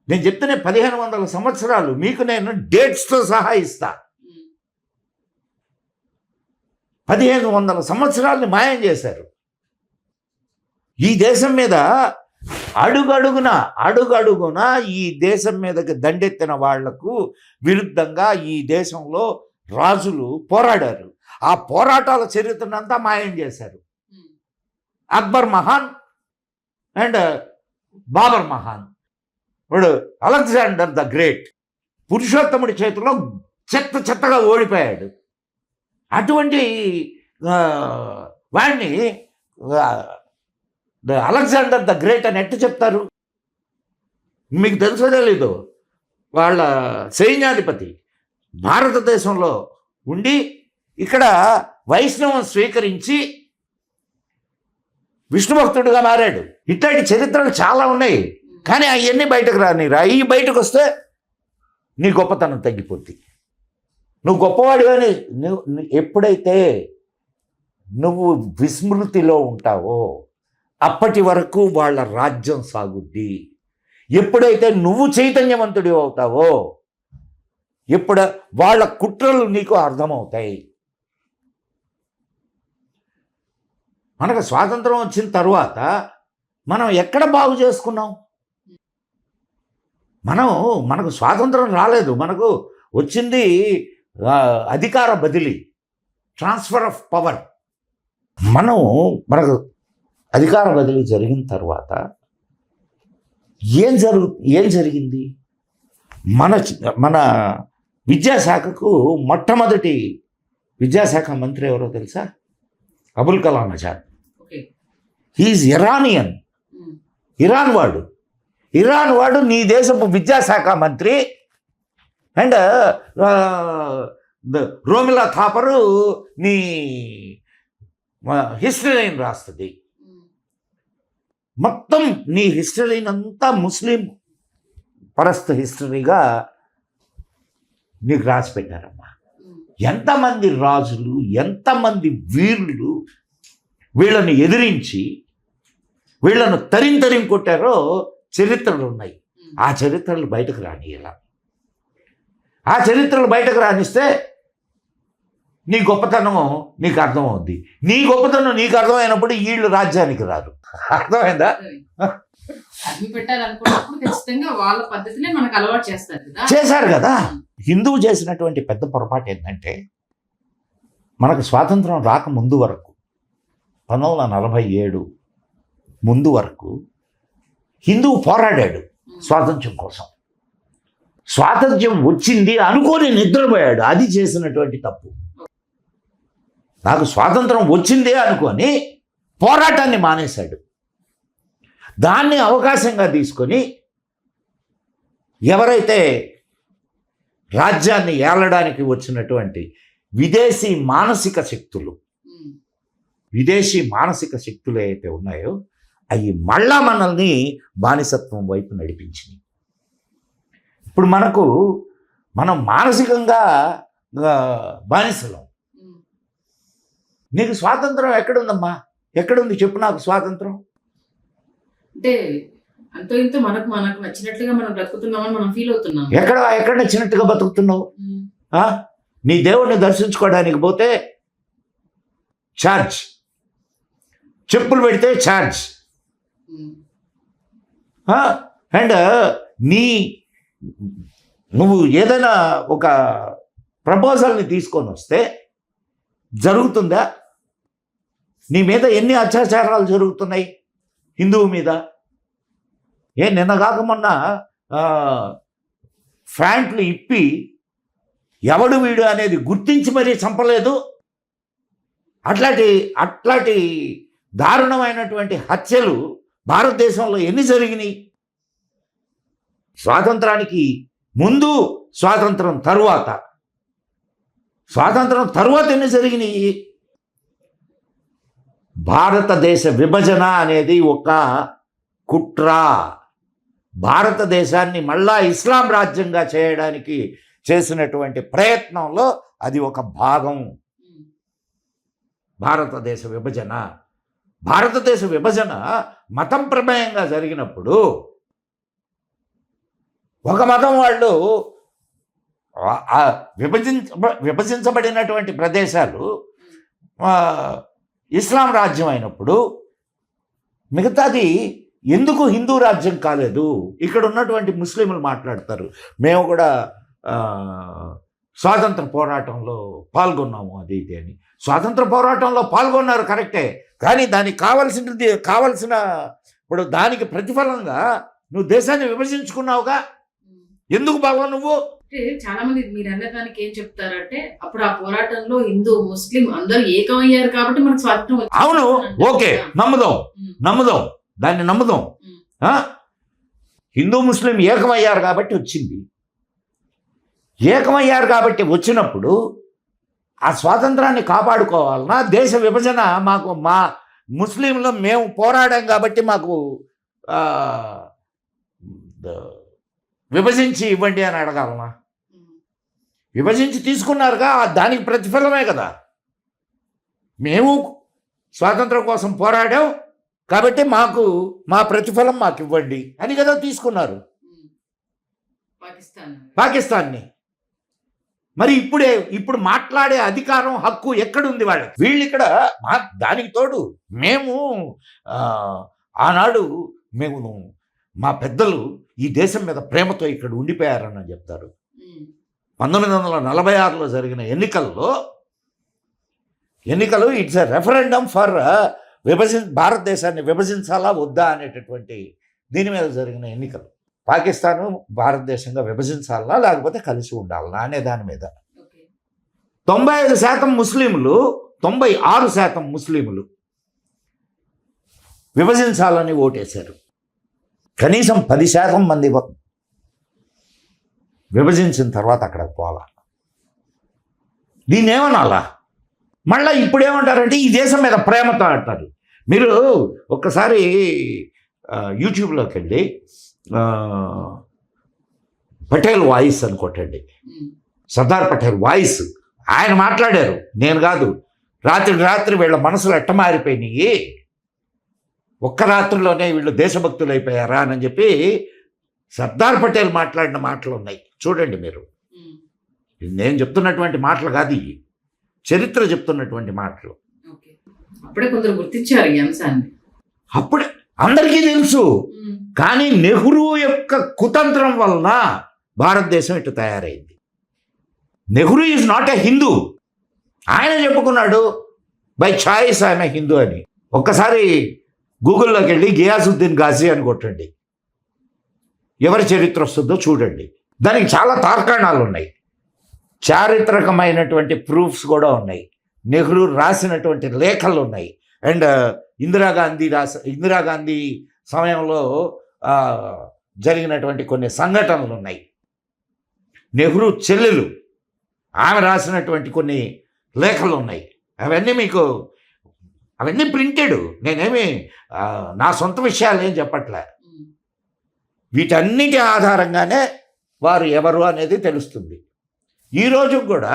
నేను చెప్తేనే 1500 సంవత్సరాలు మీకు నేను డేట్స్తో సహా ఇస్తా. 1500 సంవత్సరాలని మాయం చేశారు. ఈ దేశం మీద అడుగడుగున ఈ దేశం మీదకి దండెత్తిన వాళ్లకు విరుద్ధంగా ఈ దేశంలో రాజులు పోరాడారు. ఆ పోరాటాల చరిత్రనంతా మాయం చేశారు. అక్బర్ మహాన్ అండ్ బాబర్ మహాన్, వాడు అలెగ్జాండర్ ద గ్రేట్ పురుషోత్తముడి చేతిలో చెత్తగా ఓడిపోయాడు. అటువంటి వాడిని అలెగ్జాండర్ ద గ్రేట్ అని ఎట్టు చెప్తారు? మీకు తెలుసో తెలీదు, వాళ్ళ సైన్యాధిపతి భారతదేశంలో ఉండి ఇక్కడ వైష్ణవం స్వీకరించి విష్ణు భక్తుడిగా మారాడు. ఇట్లాంటి చరిత్రలు చాలా ఉన్నాయి, కానీ అవన్నీ బయటకు రానిరా. ఈ బయటకు వస్తే నీ గొప్పతనం తగ్గిపోద్ది. నువ్వు గొప్పవాడివని ఎప్పుడైతే నువ్వు విస్మృతిలో ఉంటావో అప్పటి వరకు వాళ్ళ రాజ్యం సాగుద్ది. ఎప్పుడైతే నువ్వు చైతన్యవంతుడి అవుతావో వాళ్ళ కుట్రలు నీకు అర్థమవుతాయి. మనకు స్వాతంత్రం వచ్చిన తర్వాత మనం ఎక్కడ బాగు చేసుకున్నాం? మనకు స్వాతంత్రం రాలేదు, మనకు వచ్చింది అధికార బదిలీ, ట్రాన్స్ఫర్ ఆఫ్ పవర్. మనకు అధికార బదిలీ జరిగిన తర్వాత ఏం జరిగింది? మన విద్యాశాఖకు మొట్టమొదటి విద్యాశాఖ మంత్రి ఎవరో తెలుసా? Abul Kalam Azad. He is Iranian, Iran వాడు నీ దేశపు విద్యాశాఖ మంత్రి. అండ్ రోమిలా థాపరు నీ హిస్టరీని రాస్తుంది. మొత్తం నీ హిస్టరీని అంతా ముస్లిం పరస్థ హిస్టరీగా నీకు రాసి పెట్టారమ్మా. ఎంతమంది రాజులు, ఎంతమంది వీరులు వీళ్ళని ఎదిరించి వీళ్ళను తరిం కొట్టారో చరిత్రలు ఉన్నాయి. ఆ చరిత్రలు బయటకు రానియాల. ఆ చరిత్రలు బయటకు రానిస్తే నీ గొప్పతనం నీకు అర్థమవుద్ది. నీ గొప్పతనం నీకు అర్థమైనప్పుడు వీళ్ళు రాజ్యానికి రారు. అర్థమైందా? చేశారు కదా. హిందువు చేసినటువంటి పెద్ద పొరపాటు ఏంటంటే, మనకు స్వాతంత్రం రాక ముందు వరకు 1947 ముందు వరకు హిందువు పోరాడాడు స్వాతంత్ర్యం కోసం. స్వాతంత్ర్యం వచ్చింది అనుకోని నిద్రపోయాడు. అది చేసినటువంటి తప్పు. నాకు స్వాతంత్రం వచ్చిందే అనుకొని పోరాటాన్ని మానేశాడు. దాన్ని అవకాశంగా తీసుకొని ఎవరైతే రాజ్యాన్ని ఏలడానికి వచ్చినటువంటి విదేశీ మానసిక శక్తులు ఏవైతే ఉన్నాయో అవి మళ్ళా మనల్ని బానిసత్వం వైపు నడిపించింది. ఇప్పుడు మనం మానసికంగా బానిసలం. నీకు స్వాతంత్రం ఎక్కడుందమ్మా? ఎక్కడుంది చెప్పు నాకు స్వాతంత్రం? అంటే అంతో ఇంతో మనకు నచ్చినట్లుగా మనం బ్రతుకుతున్నామని మనం ఫీల్ అవుతున్నాం. ఎక్కడ నచ్చినట్టుగా బతుకుతున్నావు? నీ దేవుడిని దర్శించుకోవడానికి పోతే ఛార్జ్, చెప్పులు పెడితే ఛార్జ్, అండ్ నువ్వు ఏదైనా ఒక ప్రపోజల్ని తీసుకొని వస్తే జరుగుతుందా? నీ మీద ఎన్ని అత్యాచారాలు జరుగుతున్నాయి హిందువు మీద? నిన్న కాక మొన్న ఫ్యాంట్లు ఇప్పి ఎవడు వీడు అనేది గుర్తించి మరీ చంపలేదు. అట్లాంటి దారుణమైనటువంటి హత్యలు భారతదేశంలో ఎన్ని జరిగినాయి? స్వాతంత్రానికి ముందు, స్వాతంత్రం తరువాత ఎన్ని జరిగినాయి? భారతదేశ విభజన అనేది ఒక కుట్ర. భారతదేశాన్ని మళ్ళా ఇస్లాం రాజ్యంగా చేయడానికి చేసినటువంటి ప్రయత్నంలో అది ఒక భాగం. భారతదేశ విభజన మతం ప్రమేయంగా జరిగినప్పుడు ఒక మతం వాళ్ళు విభజించబడినటువంటి ప్రదేశాలు ఇస్లాం రాజ్యం అయినప్పుడు మిగతాది ఎందుకు హిందూ రాజ్యం కాలేదు? ఇక్కడ ఉన్నటువంటి ముస్లింలు మాట్లాడతారు, మేము కూడా స్వాతంత్ర పోరాటంలో పాల్గొన్నాము అది ఇది అని. స్వాతంత్ర పోరాటంలో పాల్గొన్నారు కరెక్టే, కానీ దానికి కావలసిన ఇప్పుడు దానికి ప్రతిఫలంగా నువ్వు దేశాన్ని విభజించుకున్నావుగా, ఎందుకు బాగా నువ్వు? చాలా మంది మీరు అన్నదానికి ఏం చెప్తారంటే అప్పుడు ఆ పోరాటంలో హిందూ ముస్లిం అందరూ ఏకమయ్యారు కాబట్టి మనకు స్వాతంత్రం. అవును, ఓకే, నమ్ముదాం దాన్ని నమ్ముదాం. హిందూ ముస్లిం ఏకమయ్యారు కాబట్టి వచ్చింది. ఏకమయ్యారు కాబట్టి వచ్చినప్పుడు ఆ స్వాతంత్రాన్ని కాపాడుకోవాలన్నా దేశ విభజన మా ముస్లింలు మేము పోరాడాం కాబట్టి మాకు విభజించి ఇవ్వండి అని అడగాలనా? విభజించి తీసుకున్నారుగా, దానికి ప్రతిఫలమే కదా. మేము స్వాతంత్రం కోసం పోరాడాం కాబట్టి మా ప్రతిఫలం మాకు ఇవ్వండి అని కదా తీసుకున్నారు పాకిస్తాన్ని. మరి ఇప్పుడు మాట్లాడే అధికారం, హక్కు ఎక్కడుంది వాళ్ళకి? వీళ్ళు ఇక్కడ దానికి తోడు మేము ఆనాడు మా పెద్దలు ఈ దేశం మీద ప్రేమతో ఇక్కడ ఉండిపోయారని చెప్తారు. 1946లో జరిగిన ఎన్నికలు ఇట్స్ ఎ రెఫరెండం ఫర్ భారతదేశాన్ని విభజించాలా వద్దా అనేటటువంటి దీని మీద జరిగిన ఎన్నికలు. పాకిస్తాను భారతదేశంగా విభజించాలా లేకపోతే కలిసి ఉండాలనా అనే దాని మీద 95% ముస్లింలు 96% ముస్లింలు విభజించాలని ఓటేశారు. కనీసం 10% మంది విభజించిన తర్వాత అక్కడికి పోవాలా. దీన్ని ఏమనాలా? మళ్ళీ ఇప్పుడు ఏమంటారంటే ఈ దేశం మీద ప్రేమతో అంటారు. మీరు ఒక్కసారి యూట్యూబ్లోకి వెళ్ళి పటేల్ వాయిస్ అని కొట్టండి. సర్దార్ పటేల్ వాయిస్ ఆయన మాట్లాడారు, నేను కాదు. రాత్రి వీళ్ళ మనసులు ఎట్ట మారిపోయినాయి, ఒక్క రాత్రిలోనే వీళ్ళు దేశభక్తులు అయిపోయారా అని చెప్పి సర్దార్ పటేల్ మాట్లాడిన మాటలు ఉన్నాయి, చూడండి మీరు. నేను చెప్తున్నటువంటి మాటలు కాదు, ఇవి చరిత్ర చెప్తున్నటువంటి మాటలు. అప్పుడే కొందరు గుర్తించారు ఈ అంశాన్ని. అప్పుడే అందరికీ తెలుసు, కానీ నెహ్రూ యొక్క కుతంత్రం వలన భారతదేశం ఇటు తయారైంది. Nehru is not a Hindu. ఆయన చెప్పుకున్నాడు బై చాయిస్ ఆయన హిందూ అని. ఒక్కసారి గూగుల్లోకి వెళ్ళి గియాసుద్దీన్ గాజీ అని కొట్టండి, ఎవరి చరిత్ర వస్తుందో చూడండి. దానికి చాలా తార్కాణాలు ఉన్నాయి, చారిత్రకమైనటువంటి ప్రూఫ్స్ కూడా ఉన్నాయి, నెహ్రూ రాసినటువంటి లేఖలు ఉన్నాయి. అండ్ ఇందిరాగాంధీ సమయంలో జరిగినటువంటి కొన్ని సంఘటనలు ఉన్నాయి. నెహ్రూ చెల్లెలు ఆమె రాసినటువంటి కొన్ని లేఖలు ఉన్నాయి. అవన్నీ ప్రింటెడ్. నేనేమి నా సొంత విషయాలు ఏం చెప్పట్లే. వీటన్నిటి ఆధారంగానే వారు ఎవరు అనేది తెలుస్తుంది. ఈరోజు కూడా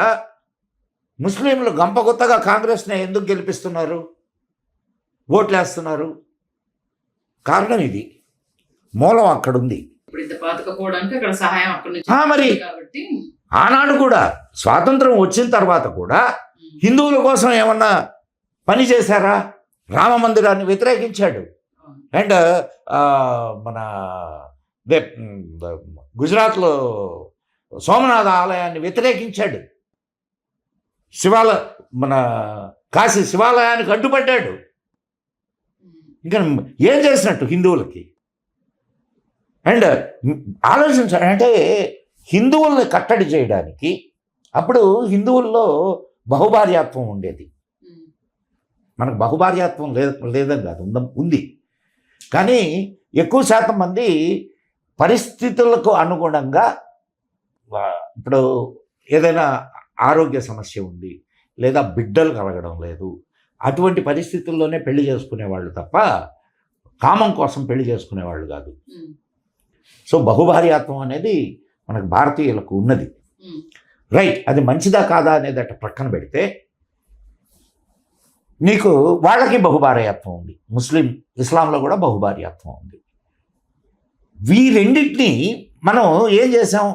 ముస్లింలు గంపగుత్తగా కాంగ్రెస్ని ఎందుకు గెలిపిస్తున్నారు, ఓట్లేస్తున్నారు? కారణం ఇది, మూలం అక్కడుంది. మరి ఆనాడు కూడా స్వాతంత్రం వచ్చిన తర్వాత కూడా హిందువుల కోసం ఏమన్నా పని చేశారా? రామ మందిరాన్ని వ్యతిరేకించాడు. అండ్ మన గుజరాత్లో సోమనాథ ఆలయాన్ని వ్యతిరేకించాడు, మన కాశీ శివాలయానికి అడ్డుపడ్డాడు. ఇంకా ఏం చేసినట్టు హిందువులకి? అండ్ ఆలోచించాడు అంటే హిందువుల్ని కట్టడి చేయడానికి అప్పుడు హిందువుల్లో బహుభార్యాత్వం ఉండేది. మనకు బహుభార్యాత్వం లేదని కాదు, ఉంది. కానీ ఎక్కువ శాతం మంది పరిస్థితులకు అనుగుణంగా ఇప్పుడు ఏదైనా ఆరోగ్య సమస్య ఉంది లేదా బిడ్డలు కలగడం లేదు, అటువంటి పరిస్థితుల్లోనే పెళ్లి చేసుకునేవాళ్ళు తప్ప కామం కోసం పెళ్లి చేసుకునేవాళ్ళు కాదు. సో బహుభార్యాత్వం అనేది మనకు భారతీయులకు ఉన్నది. రైట్, అది మంచిదా కాదా అనేది అట్ట ప్రక్కన పెడితే నీకు వాళ్ళకి బహుభార్యాత్వం ఉంది, ఇస్లాంలో కూడా బహుభార్యాత్వం ఉంది. రెండింటినీ మనం ఏం చేసాం,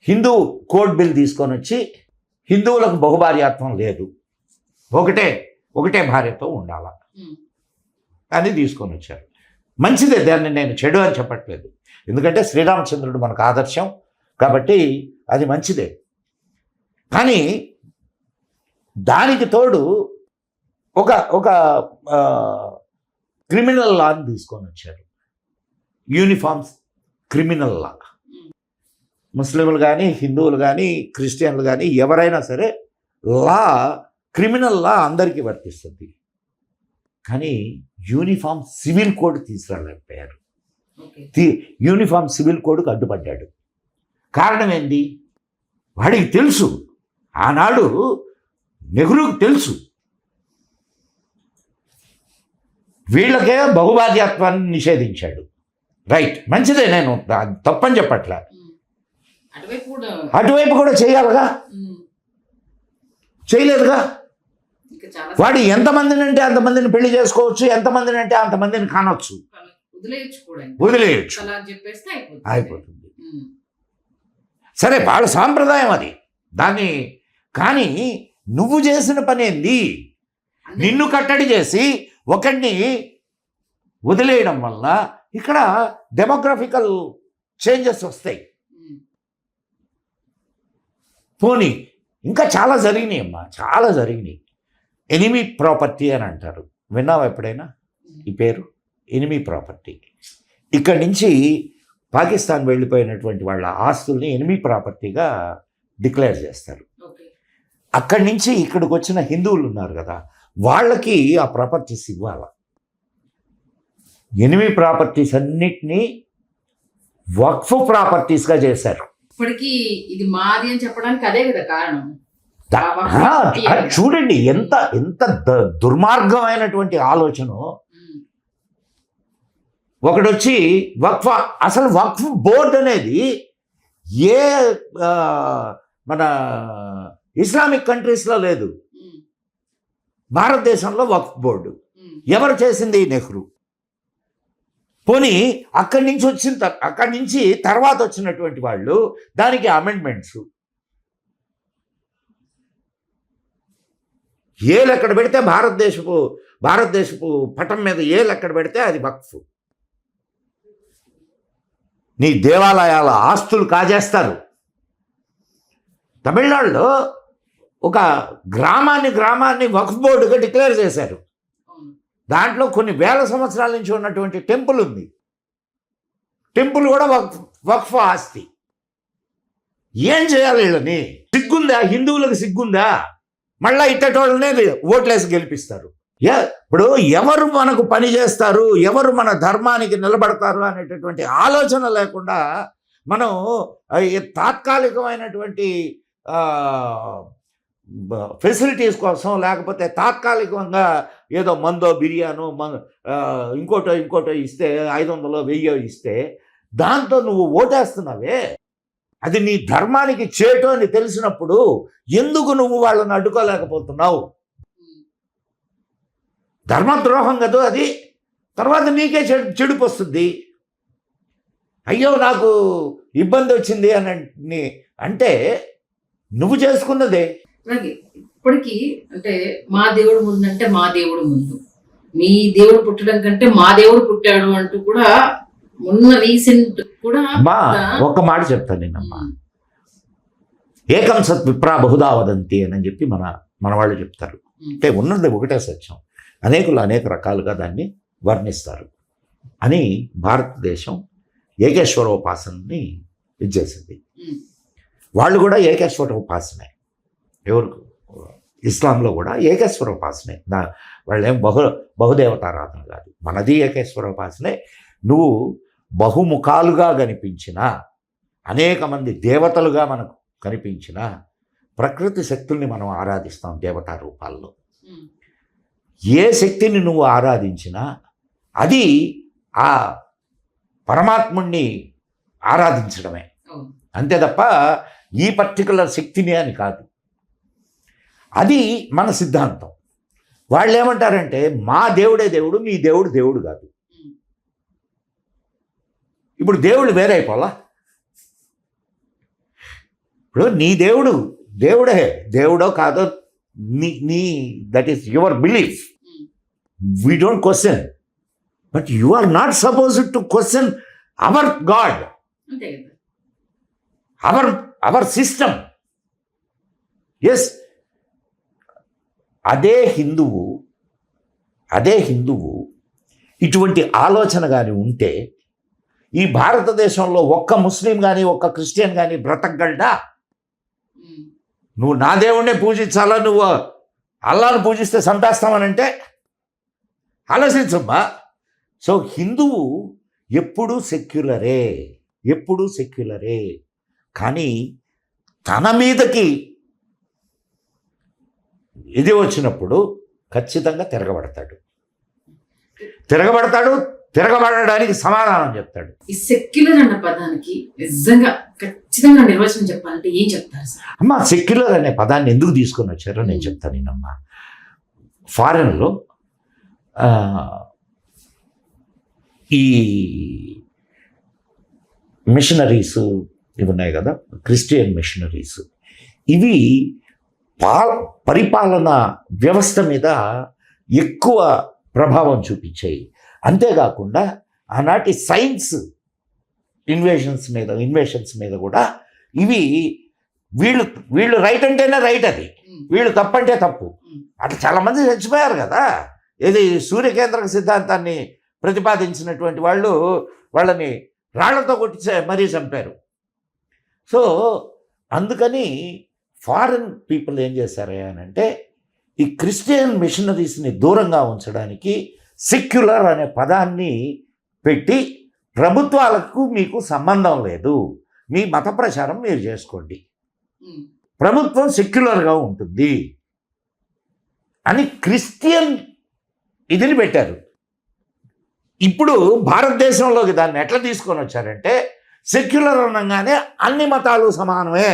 హిందూ కోడ్ బిల్ తీసుకొని వచ్చి హిందువులకు బహుభార్యాత్వం లేదు, ఒకటే భార్యతో ఉండాలా అని తీసుకొని వచ్చారు. మంచిదే, దాన్ని నేను చెడు అని చెప్పట్లేదు, ఎందుకంటే శ్రీరామచంద్రుడు మనకు ఆదర్శం కాబట్టి అది మంచిదే. కానీ దానికి తోడు ఒక క్రిమినల్ లాని తీసుకొని వచ్చారు, యూనిఫామ్స్ క్రిమినల్ లా. ముస్లింలు కానీ హిందువులు కానీ క్రిస్టియన్లు కానీ ఎవరైనా సరే క్రిమినల్ లా అందరికీ వర్తిస్తుంది. కానీ యూనిఫామ్ సివిల్ కోడ్ తీసుకురాలేకపోయారు. యూనిఫామ్ సివిల్ కోడ్కు అడ్డుపడ్డాడు. కారణం ఏంటి? వాడికి తెలుసు, ఆనాడు నెహ్రూకి తెలుసు వీళ్ళకే బహుభార్యాత్వాన్ని నిషేధించాడు. రైట్, మంచిదే, నేను తప్పని చెప్పట్లే. అటువైపు కూడా చేయాలిగా, చేయలేదుగా. వాడు ఎంతమందిని అంటే అంతమందిని పెళ్లి చేసుకోవచ్చు, ఎంతమందిని అంటే అంతమందిని కానొచ్చు, వదిలేయచ్చు, అయిపోతుంది. సరే, వాళ్ళ సాంప్రదాయం అది, దాన్ని. కానీ నువ్వు చేసిన పని ఏంది? నిన్ను కట్టడి చేసి ఒకడిని వదిలేయడం వల్ల ఇక్కడ డెమోగ్రఫికల్ చేంజెస్ వస్తాయి. పోనీ ఇంకా చాలా జరిగినాయి అమ్మా, చాలా జరిగినాయి. ఎనిమీ ప్రాపర్టీ అని అంటారు, విన్నావా ఎప్పుడైనా ఈ పేరు? Enemy property. ఇక్కడి నుంచి పాకిస్తాన్ వెళ్ళిపోయినటువంటి వాళ్ళ ఆస్తుల్ని ఎనిమీ ప్రాపర్టీగా డిక్లేర్ చేస్తారు. అక్కడి నుంచి ఇక్కడికి వచ్చిన హిందువులు ఉన్నారు కదా, వాళ్ళకి ఆ ప్రాపర్టీస్ ఇవ్వాల. ఎనిమీ ప్రాపర్టీస్ అన్నిటినీ వక్ఫ్ ప్రాపర్టీస్గా చేశారు. ఇప్పటికీ ఇది మాది అని చెప్పడానికి అదే కదా కారణం. చూడండి ఎంత దుర్మార్గమైనటువంటి ఆలోచన. ఒకడొచ్చి అసలు వక్ఫ్ బోర్డు అనేది ఏ మన ఇస్లామిక్ కంట్రీస్లో లేదు. భారతదేశంలో వక్ఫ్ బోర్డు ఎవరు చేసింది? నెహ్రూ. పోనీ అక్కడి నుంచి తర్వాత వచ్చినటువంటి వాళ్ళు దానికి అమెండ్మెంట్స్, ఏలు ఎక్కడ పెడితే భారతదేశపు పటం మీద ఏలు ఎక్కడ పెడితే అది వక్ఫ్. నీ దేవాలయాల ఆస్తులు కాజేస్తారు. తమిళనాడులో ఒక గ్రామాన్ని వక్ఫ్ బోర్డుగా డిక్లేర్ చేశారు. దాంట్లో కొన్ని వేల సంవత్సరాల నుంచి ఉన్నటువంటి టెంపుల్ ఉంది. టెంపుల్ కూడా వక్ఫ్ ఆస్తి. ఏం చేయాలి వీళ్ళని? సిగ్గుందా? హిందువులకు సిగ్గుందా? మళ్ళా ఇట్టేటోళ్ళనే ఓట్లేసి గెలిపిస్తారు. ఇప్పుడు ఎవరు మనకు పని చేస్తారు, ఎవరు మన ధర్మానికి నిలబడతారు అనేటటువంటి ఆలోచన లేకుండా మనం తాత్కాలికమైనటువంటి ఫెసిలిటీస్ కోసం, లేకపోతే తాత్కాలికంగా ఏదో మందో బిర్యానో ఇంకోటో ఇస్తే 500 1000 ఇస్తే దాంతో నువ్వు ఓటేస్తున్నావే. అది నీ ధర్మానికి చేటు అని తెలిసినప్పుడు ఎందుకు నువ్వు వాళ్ళని అడ్డుకోలేకపోతున్నావు? ధర్మద్రోహం కదా అది. తర్వాత నీకే చెడుపు వస్తుంది. అయ్యో నాకు ఇబ్బంది వచ్చింది అని అంటే నువ్వు చేసుకున్నదే. ఇప్పటికీ అంటే మా దేవుడు ముందు అంటే మా దేవుడు ముందు, మీ దేవుడు పుట్టడం కంటే మా దేవుడు పుట్టాడు అంటూ కూడా మొన్న రీసెంట్ కూడా అమ్మా ఒక్క మాట చెప్తాను నిన్నమ్మా, ఏకం సత్ విప్రా బహుదా వదంతి అని చెప్పి మన వాళ్ళు చెప్తారు. అంటే ఉన్నది ఒకటే సత్యం, అనేకులు అనేక రకాలుగా దాన్ని వర్ణిస్తారు అని భారతదేశం ఏకేశ్వరోపాసనని ఇచ్చేసింది. వాళ్ళు కూడా ఏకేశ్వరోపాసనే, ఎవరు ఇస్లాంలో కూడా ఏకేశ్వరోపాసనే, వాళ్ళు ఏం బహుదేవతారాధన కాదు, మనది ఏకేశ్వరోపాసనే. నువ్వు బహుముఖాలుగా కనిపించిన, అనేక మంది దేవతలుగా మనకు కనిపించిన ప్రకృతి శక్తుల్ని మనం ఆరాధిస్తాం దేవతా రూపాల్లో. ఏ శక్తిని నువ్వు ఆరాధించినా అది ఆ పరమాత్ముణ్ణి ఆరాధించడమే, అంతే తప్ప ఈ పర్టికులర్ శక్తిని అని కాదు. అది మన సిద్ధాంతం. వాళ్ళు ఏమంటారంటే మా దేవుడే దేవుడు, మీ దేవుడు దేవుడు కాదు. ఇప్పుడు దేవుడు వేరే అయిపోలా. ఇప్పుడు నీ దేవుడు దేవుడే, దేవుడో కాదో నీ that is your belief. We don't question, but you are not supposed to question our god, our system. Yes, అదే హిందువు ఇటువంటి ఆలోచన కానీ ఉంటే ఈ భారతదేశంలో ఒక్క ముస్లిం కానీ ఒక్క క్రిస్టియన్ కానీ బ్రతకగలడా? నువ్వు నా దేవుణ్ణే పూజించాలా, నువ్వు అల్లాను పూజిస్తే చంపేస్తామనంటే ఆలోచించమ్మా. సో హిందువు ఎప్పుడూ సెక్యులరే, కానీ తన మీదకి ఇది వచ్చినప్పుడు ఖచ్చితంగా తిరగబడడానికి సమాధానం చెప్తాడు. ఈ సెక్యులర్ అన్న పదానికి నిజంగా ఖచ్చితంగా నిర్వచనం చెప్పాలంటే ఏం చెప్తారు సార్? అమ్మా, సెక్యులర్ అనే పదాన్ని ఎందుకు తీసుకొని వచ్చారో నేను చెప్తాను. నేనమ్మా, ఫారెన్లో ఈ మిషనరీస్ ఇవి ఉన్నాయి కదా, క్రిస్టియన్ మిషనరీస్, ఇవి పరిపాలన వ్యవస్థ మీద ఎక్కువ ప్రభావం చూపించాయి. అంతేకాకుండా ఆనాటి సైన్స్ ఇన్వెషన్స్ మీద కూడా ఇవి వీళ్ళు రైట్ అంటేనే రైట్, అది వీళ్ళు తప్పంటే తప్పు. అట్లా చాలామంది చచ్చిపోయారు కదా. ఇది సూర్యకేంద్రక సిద్ధాంతాన్ని ప్రతిపాదించినటువంటి వాళ్ళని రాళ్లతో కొట్టి మరీ చంపారు. సో అందుకని ఫారిన్ పీపుల్ ఏం చేశారు అని అంటే, ఈ క్రిస్టియన్ మిషనరీస్ని దూరంగా ఉంచడానికి సెక్యులర్ అనే పదాన్ని పెట్టి, ప్రభుత్వాలకు మీకు సంబంధం లేదు, మీ మత ప్రచారం మీరు చేసుకోండి, ప్రభుత్వం సెక్యులర్గా ఉంటుంది అని క్రిస్టియన్ ఇదిని పెట్టారు. ఇప్పుడు భారతదేశంలోకి దాన్ని ఎట్లా తీసుకొని వచ్చారంటే, సెక్యులర్ అనగానే అన్ని మతాలు సమానమే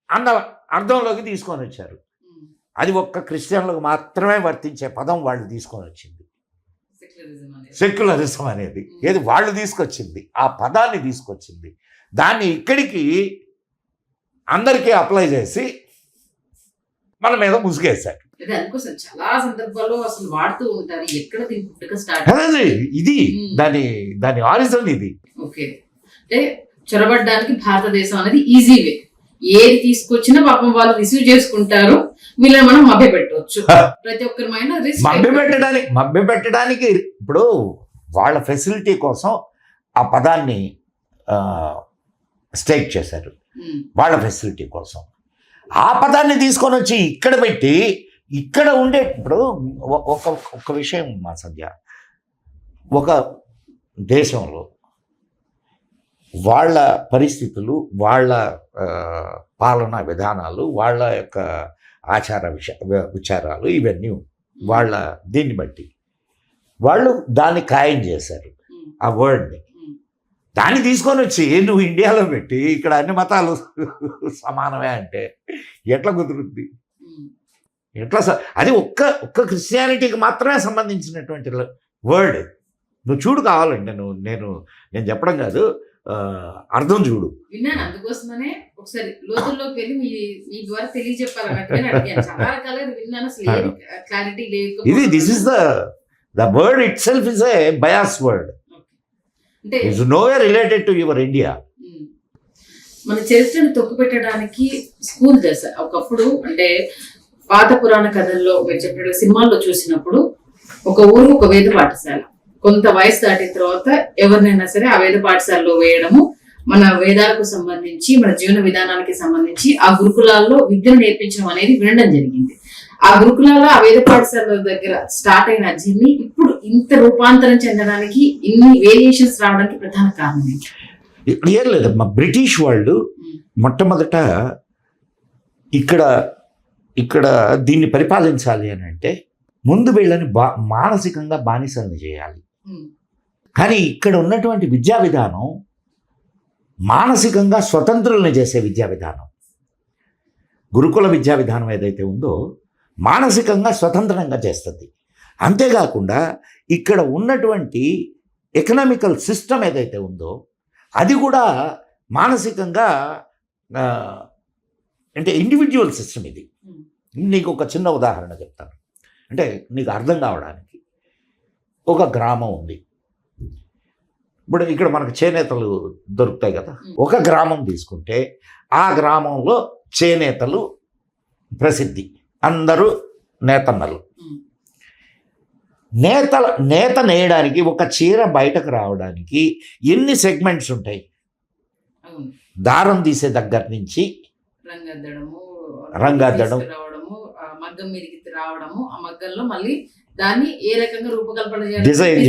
అన్న అర్థంలోకి తీసుకొని వచ్చారు. అది ఒక్క క్రిస్టియన్లకు మాత్రమే వర్తించే పదం వాళ్ళు తీసుకొని వచ్చింది, సెక్యులరిజం అనేది. ఏది వాళ్ళు తీసుకొచ్చింది, ఆ పదాన్ని తీసుకొచ్చింది, దాన్ని ఇక్కడికి అందరికీ అప్లై చేసి మన మీద ముసుగేశారు. చాలా సందర్భాల్లో అసలు వాడుతూ ఉంటారు. ఎక్కడ అదే ఇది దాని ఆరిజిన్ ఇది. ఓకే, అంటే చొరబడ్డానికి భారతదేశం అనేది ఈజీ వే. ఏది తీసుకొచ్చినా పాపం వాళ్ళు రిసీవ్ చేసుకుంటారు, వీళ్ళని మనం మభ్యపెట్టవచ్చు. ప్రతి ఒక్కరి మభ్యపెట్టడానికి ఇప్పుడు వాళ్ళ ఫెసిలిటీ కోసం ఆ పదాన్ని స్టేక్ చేశారు. వాళ్ళ ఫెసిలిటీ కోసం ఆ పదాన్ని తీసుకొని వచ్చి ఇక్కడ పెట్టి, ఇక్కడ ఉండే ఇప్పుడు ఒక విషయం మా సంధ్య, ఒక దేశంలో వాళ్ళ పరిస్థితులు, వాళ్ళ పాలనా విధానాలు, వాళ్ళ యొక్క ఆచార విచారాలు ఇవన్నీ వాళ్ళ దీన్ని బట్టి వాళ్ళు దాన్ని ఖాయం చేశారు, ఆ వర్డ్ని. దాన్ని తీసుకొని వచ్చి నువ్వు ఇండియాలో పెట్టి ఇక్కడ అన్ని మతాలు సమానమే అంటే ఎట్లా కుదురుద్ది? ఎట్లా? అది ఒక్క క్రిస్టియానిటీకి మాత్రమే సంబంధించినటువంటి వర్డ్. నువ్వు చూడు, కావాలంటే నేను చెప్పడం కాదు, అర్థం చూడు. విన్నాను, అందుకోసమనే ఒకసారి లోతుల్లోకి వెళ్ళి మీ ద్వారా తెలియజెప్పాలి. This is the word itself is a bias word. అంటే it's nowhere related to your India. మన చరిత్రను తొక్కుపెట్టడానికి స్కూల్ దశ ఒకప్పుడు, అంటే పాత పురాణ కథల్లో మీరు చెప్పినట్టు సినిమాల్లో చూసినప్పుడు ఒక ఊరు ఒక వేద పాఠశాల, కొంత వయసు దాటిన తర్వాత ఎవరినైనా సరే ఆ వేద పాఠశాలలో వేయడము, మన వేదాలకు సంబంధించి మన జీవన విధానానికి సంబంధించి ఆ గురుకులాల్లో విద్యను నేర్పించడం అనేది వినడం జరిగింది. ఆ గురుకులాల్లో ఆ వేద పాఠశాల దగ్గర స్టార్ట్ అయిన జర్నీ ఇప్పుడు ఇంత రూపాంతరం చెందడానికి, ఇన్ని వేరియేషన్స్ రావడానికి ప్రధాన కారణం ఏంటి? ఏం లేదమ్మా, బ్రిటిష్ వాళ్ళు మొట్టమొదట ఇక్కడ దీన్ని పరిపాలించాలి అని అంటే ముందు వీళ్ళని మానసికంగా బానిసలను చేయాలి. కానీ ఇక్కడ ఉన్నటువంటి విద్యా విధానం మానసికంగా స్వతంత్రులను చేసే విద్యా విధానం. గురుకుల విద్యా విధానం ఏదైతే ఉందో మానసికంగా స్వతంత్రంగా చేస్తుంది. అంతేకాకుండా ఇక్కడ ఉన్నటువంటి ఎకనామికల్ సిస్టమ్ ఏదైతే ఉందో అది కూడా మానసికంగా అంటే ఇండివిజువల్ సిస్టమ్. ఇది నీకు ఒక చిన్న ఉదాహరణ చెప్తాను, అంటే నీకు అర్థం కావడానికి. ఒక గ్రామం ఉంది, ఇప్పుడు ఇక్కడ మనకు చేనేతలు దొరుకుతాయి కదా. ఒక గ్రామం తీసుకుంటే ఆ గ్రామంలో చేనేతలు ప్రసిద్ధి, అందరూ నేతన్నలు. నేత నేయడానికి ఒక చీర బయటకు రావడానికి ఎన్ని సెగ్మెంట్స్ ఉంటాయి? దారం తీసే దగ్గర నుంచి రంగద్దడం, మగ్గం మీదకి రావడము, ఆ మగ్గంలో మళ్ళీ దాన్ని ఏ రకంగా రూపకల్పన డిజైన్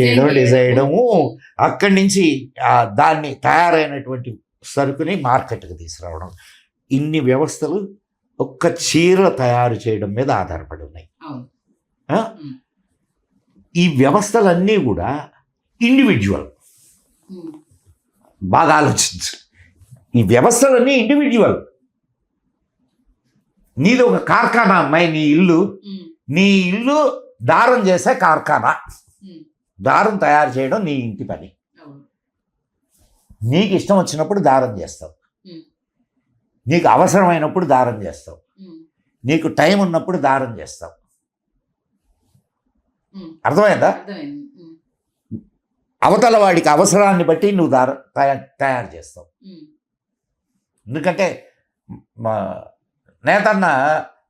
చేయడము, అక్కడి నుంచి దాన్ని తయారైనటువంటి సరుకుని మార్కెట్కి తీసుకురావడం, ఇన్ని వ్యవస్థలు ఒక్క చీర తయారు చేయడం మీద ఆధారపడి ఉన్నాయి. ఈ వ్యవస్థలన్నీ కూడా ఇండివిజువల్. బాగా ఆలోచించు, ఈ వ్యవస్థలన్నీ ఇండివిజువల్. నీది ఒక కార్ఖానా అమ్మాయి, నీ ఇల్లు దారం చేసే కార్ఖానా. దారం తయారు చేయడం నీ ఇంటి పని. నీకు ఇష్టం వచ్చినప్పుడు దారం చేస్తావు, నీకు అవసరమైనప్పుడు దారం చేస్తావు, నీకు టైం ఉన్నప్పుడు దారం చేస్తావు. అర్థమైందా? అవతల వాడికి అవసరాన్ని బట్టి నువ్వు దారం తయారు చేస్తావు. ఎందుకంటే నేతన్న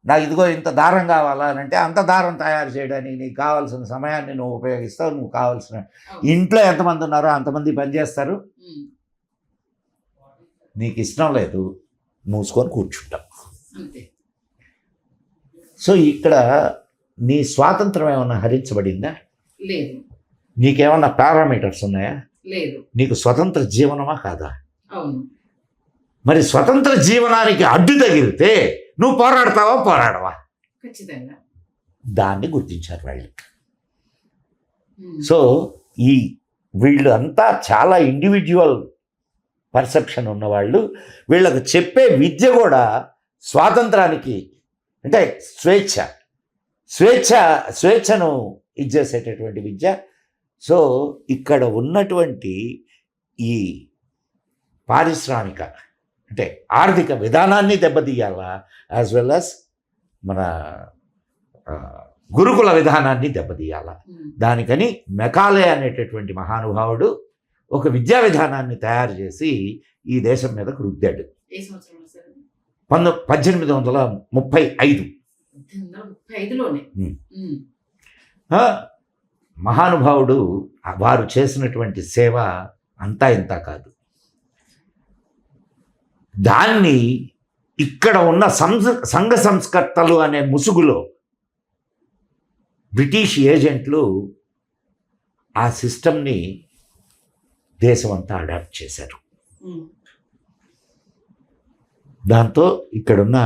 నాకు ఇదిగో ఇంత దారం కావాలా అని అంటే అంత దారం తయారు చేయడానికి నీకు కావాల్సిన సమయాన్ని నువ్వు ఉపయోగిస్తావు. నువ్వు కావాల్సిన ఇంట్లో ఎంతమంది ఉన్నారో అంతమంది పనిచేస్తారు. నీకు ఇష్టం లేదు, మూసుకొని కూర్చుంటావు. సో ఇక్కడ నీ స్వాతంత్రం ఏమన్నా హరించబడిందా? లేదు. నీకేమన్నా పారామీటర్స్ ఉన్నాయా? లేదు. నీకు స్వతంత్ర జీవనమా కాదా? అవును. మరి స్వతంత్ర జీవనానికి అడ్డు తగిలితే నువ్వు పోరాడవా? ఖచ్చితంగా. దాన్ని గుర్తించారు వాళ్ళు. సో వీళ్ళు అంతా చాలా ఇండివిజువల్ పర్సెప్షన్ ఉన్నవాళ్ళు. వీళ్ళకు చెప్పే విద్య కూడా స్వాతంత్రానికి, అంటే స్వేచ్ఛను ఇచ్చేసేటటువంటి విద్య. సో ఇక్కడ ఉన్నటువంటి ఈ పారిశ్రామిక అంటే ఆర్థిక విధానాన్ని దెబ్బతీయాలా, యాజ్ వెల్ యాజ్ మన గురుకుల విధానాన్ని దెబ్బతీయాలా. దానికని మెకాలే అనేటటువంటి మహానుభావుడు ఒక విద్యా విధానాన్ని తయారు చేసి ఈ దేశం మీదకు రుద్దాడు. 1835. మహానుభావుడు వారు చేసినటువంటి సేవ అంతా ఇంత కాదు. దాన్ని ఇక్కడ ఉన్న సంఘ సంస్కర్తలు అనే ముసుగులో బ్రిటిష్ ఏజెంట్లు ఆ సిస్టమ్ని దేశమంతా అడాప్ట్ చేశారు. దాంతో ఇక్కడున్న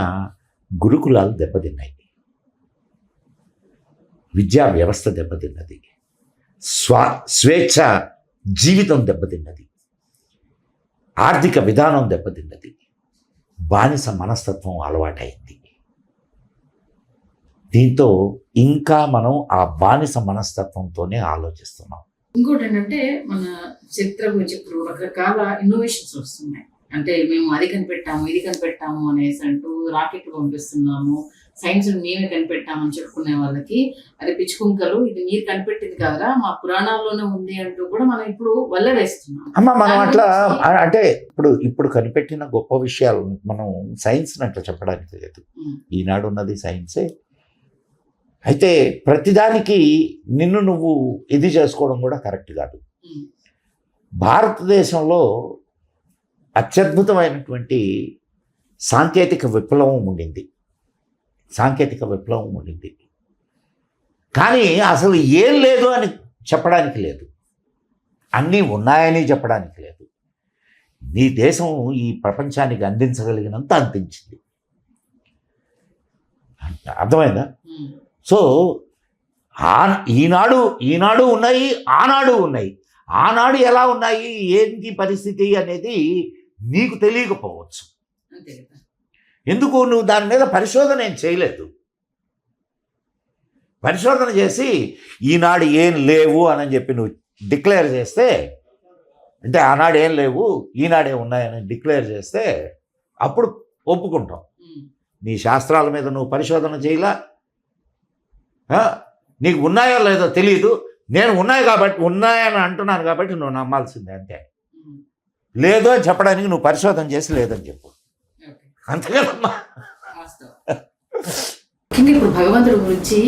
గురుకులాలు దెబ్బతిన్నాయి, విద్యా వ్యవస్థ దెబ్బతిన్నది, స్వేచ్ఛ జీవితం దెబ్బతిన్నది, ఆర్థిక విధానం దెబ్బతిన్నది, బానిస మనస్తత్వం అలవాటైంది. దీంతో ఇంకా మనం ఆ బానిస మనస్తత్వంతోనే ఆలోచిస్తున్నాం. ఇంకోటి ఏంటంటే మన చరిత్ర గురించి ఇప్పుడు రకరకాల ఇన్నోవేషన్స్ వస్తున్నాయి. అంటే మేము అది కనిపెట్టాము ఇది కనిపెట్టాము అనేసి అంటూ రాకెట్ పంపిస్తున్నాము, సైన్స్ మేమే కనిపెట్టామని చెప్పుకునే వాళ్ళకి అది పిచ్చుకుంకలు ఇది మీరు కనిపెట్టింది కాదా మా పురాణాల్లోనే ఉంది అంటూ కూడా మనం ఇప్పుడు వల్ల వేస్తున్నాం. అమ్మ మనం అట్లా అంటే ఇప్పుడు కనిపెట్టిన గొప్ప విషయాలు మనం సైన్స్ అట్లా చెప్పడానికి లేదు. ఈనాడు ఉన్నది సైన్సే. అయితే ప్రతిదానికి నిన్ను నువ్వు ఇది చేసుకోవడం కూడా కరెక్ట్ కాదు. భారతదేశంలో అత్యద్భుతమైనటువంటి సాంకేతిక విప్లవం ఉండింది. కానీ అసలు ఏం లేదు అని చెప్పడానికి లేదు, అన్నీ ఉన్నాయని చెప్పడానికి లేదు. నీ దేశం ఈ ప్రపంచానికి అందించగలిగినంత అందించింది. అర్థమైందా? సో ఈనాడు ఉన్నాయి, ఆనాడు ఉన్నాయి. ఆనాడు ఎలా ఉన్నాయి, ఏంటి పరిస్థితి అనేది నీకు తెలియకపోవచ్చు. ఎందుకు నువ్వు దాని మీద పరిశోధన ఏం చేయలేదు. పరిశోధన చేసి ఈనాడు ఏం లేవు అని చెప్పి నువ్వు డిక్లేర్ చేస్తే, అంటే ఆనాడు ఏం లేవు ఈనాడే ఉన్నాయని డిక్లేర్ చేస్తే అప్పుడు ఒప్పుకుంటాం. నీ శాస్త్రాల మీద నువ్వు పరిశోధన చేయలా, నీకు ఉన్నాయో లేదో తెలియదు. నేను ఉన్నాయని అంటున్నాను కాబట్టి నువ్వు నమ్మాల్సిందే, అంతే. లేదు అని చెప్పడానికి నువ్వు పరిశోధన చేసి లేదని చెప్పు, అంతే కదమ్మా. ఇప్పుడు భగవంతుడి గురించి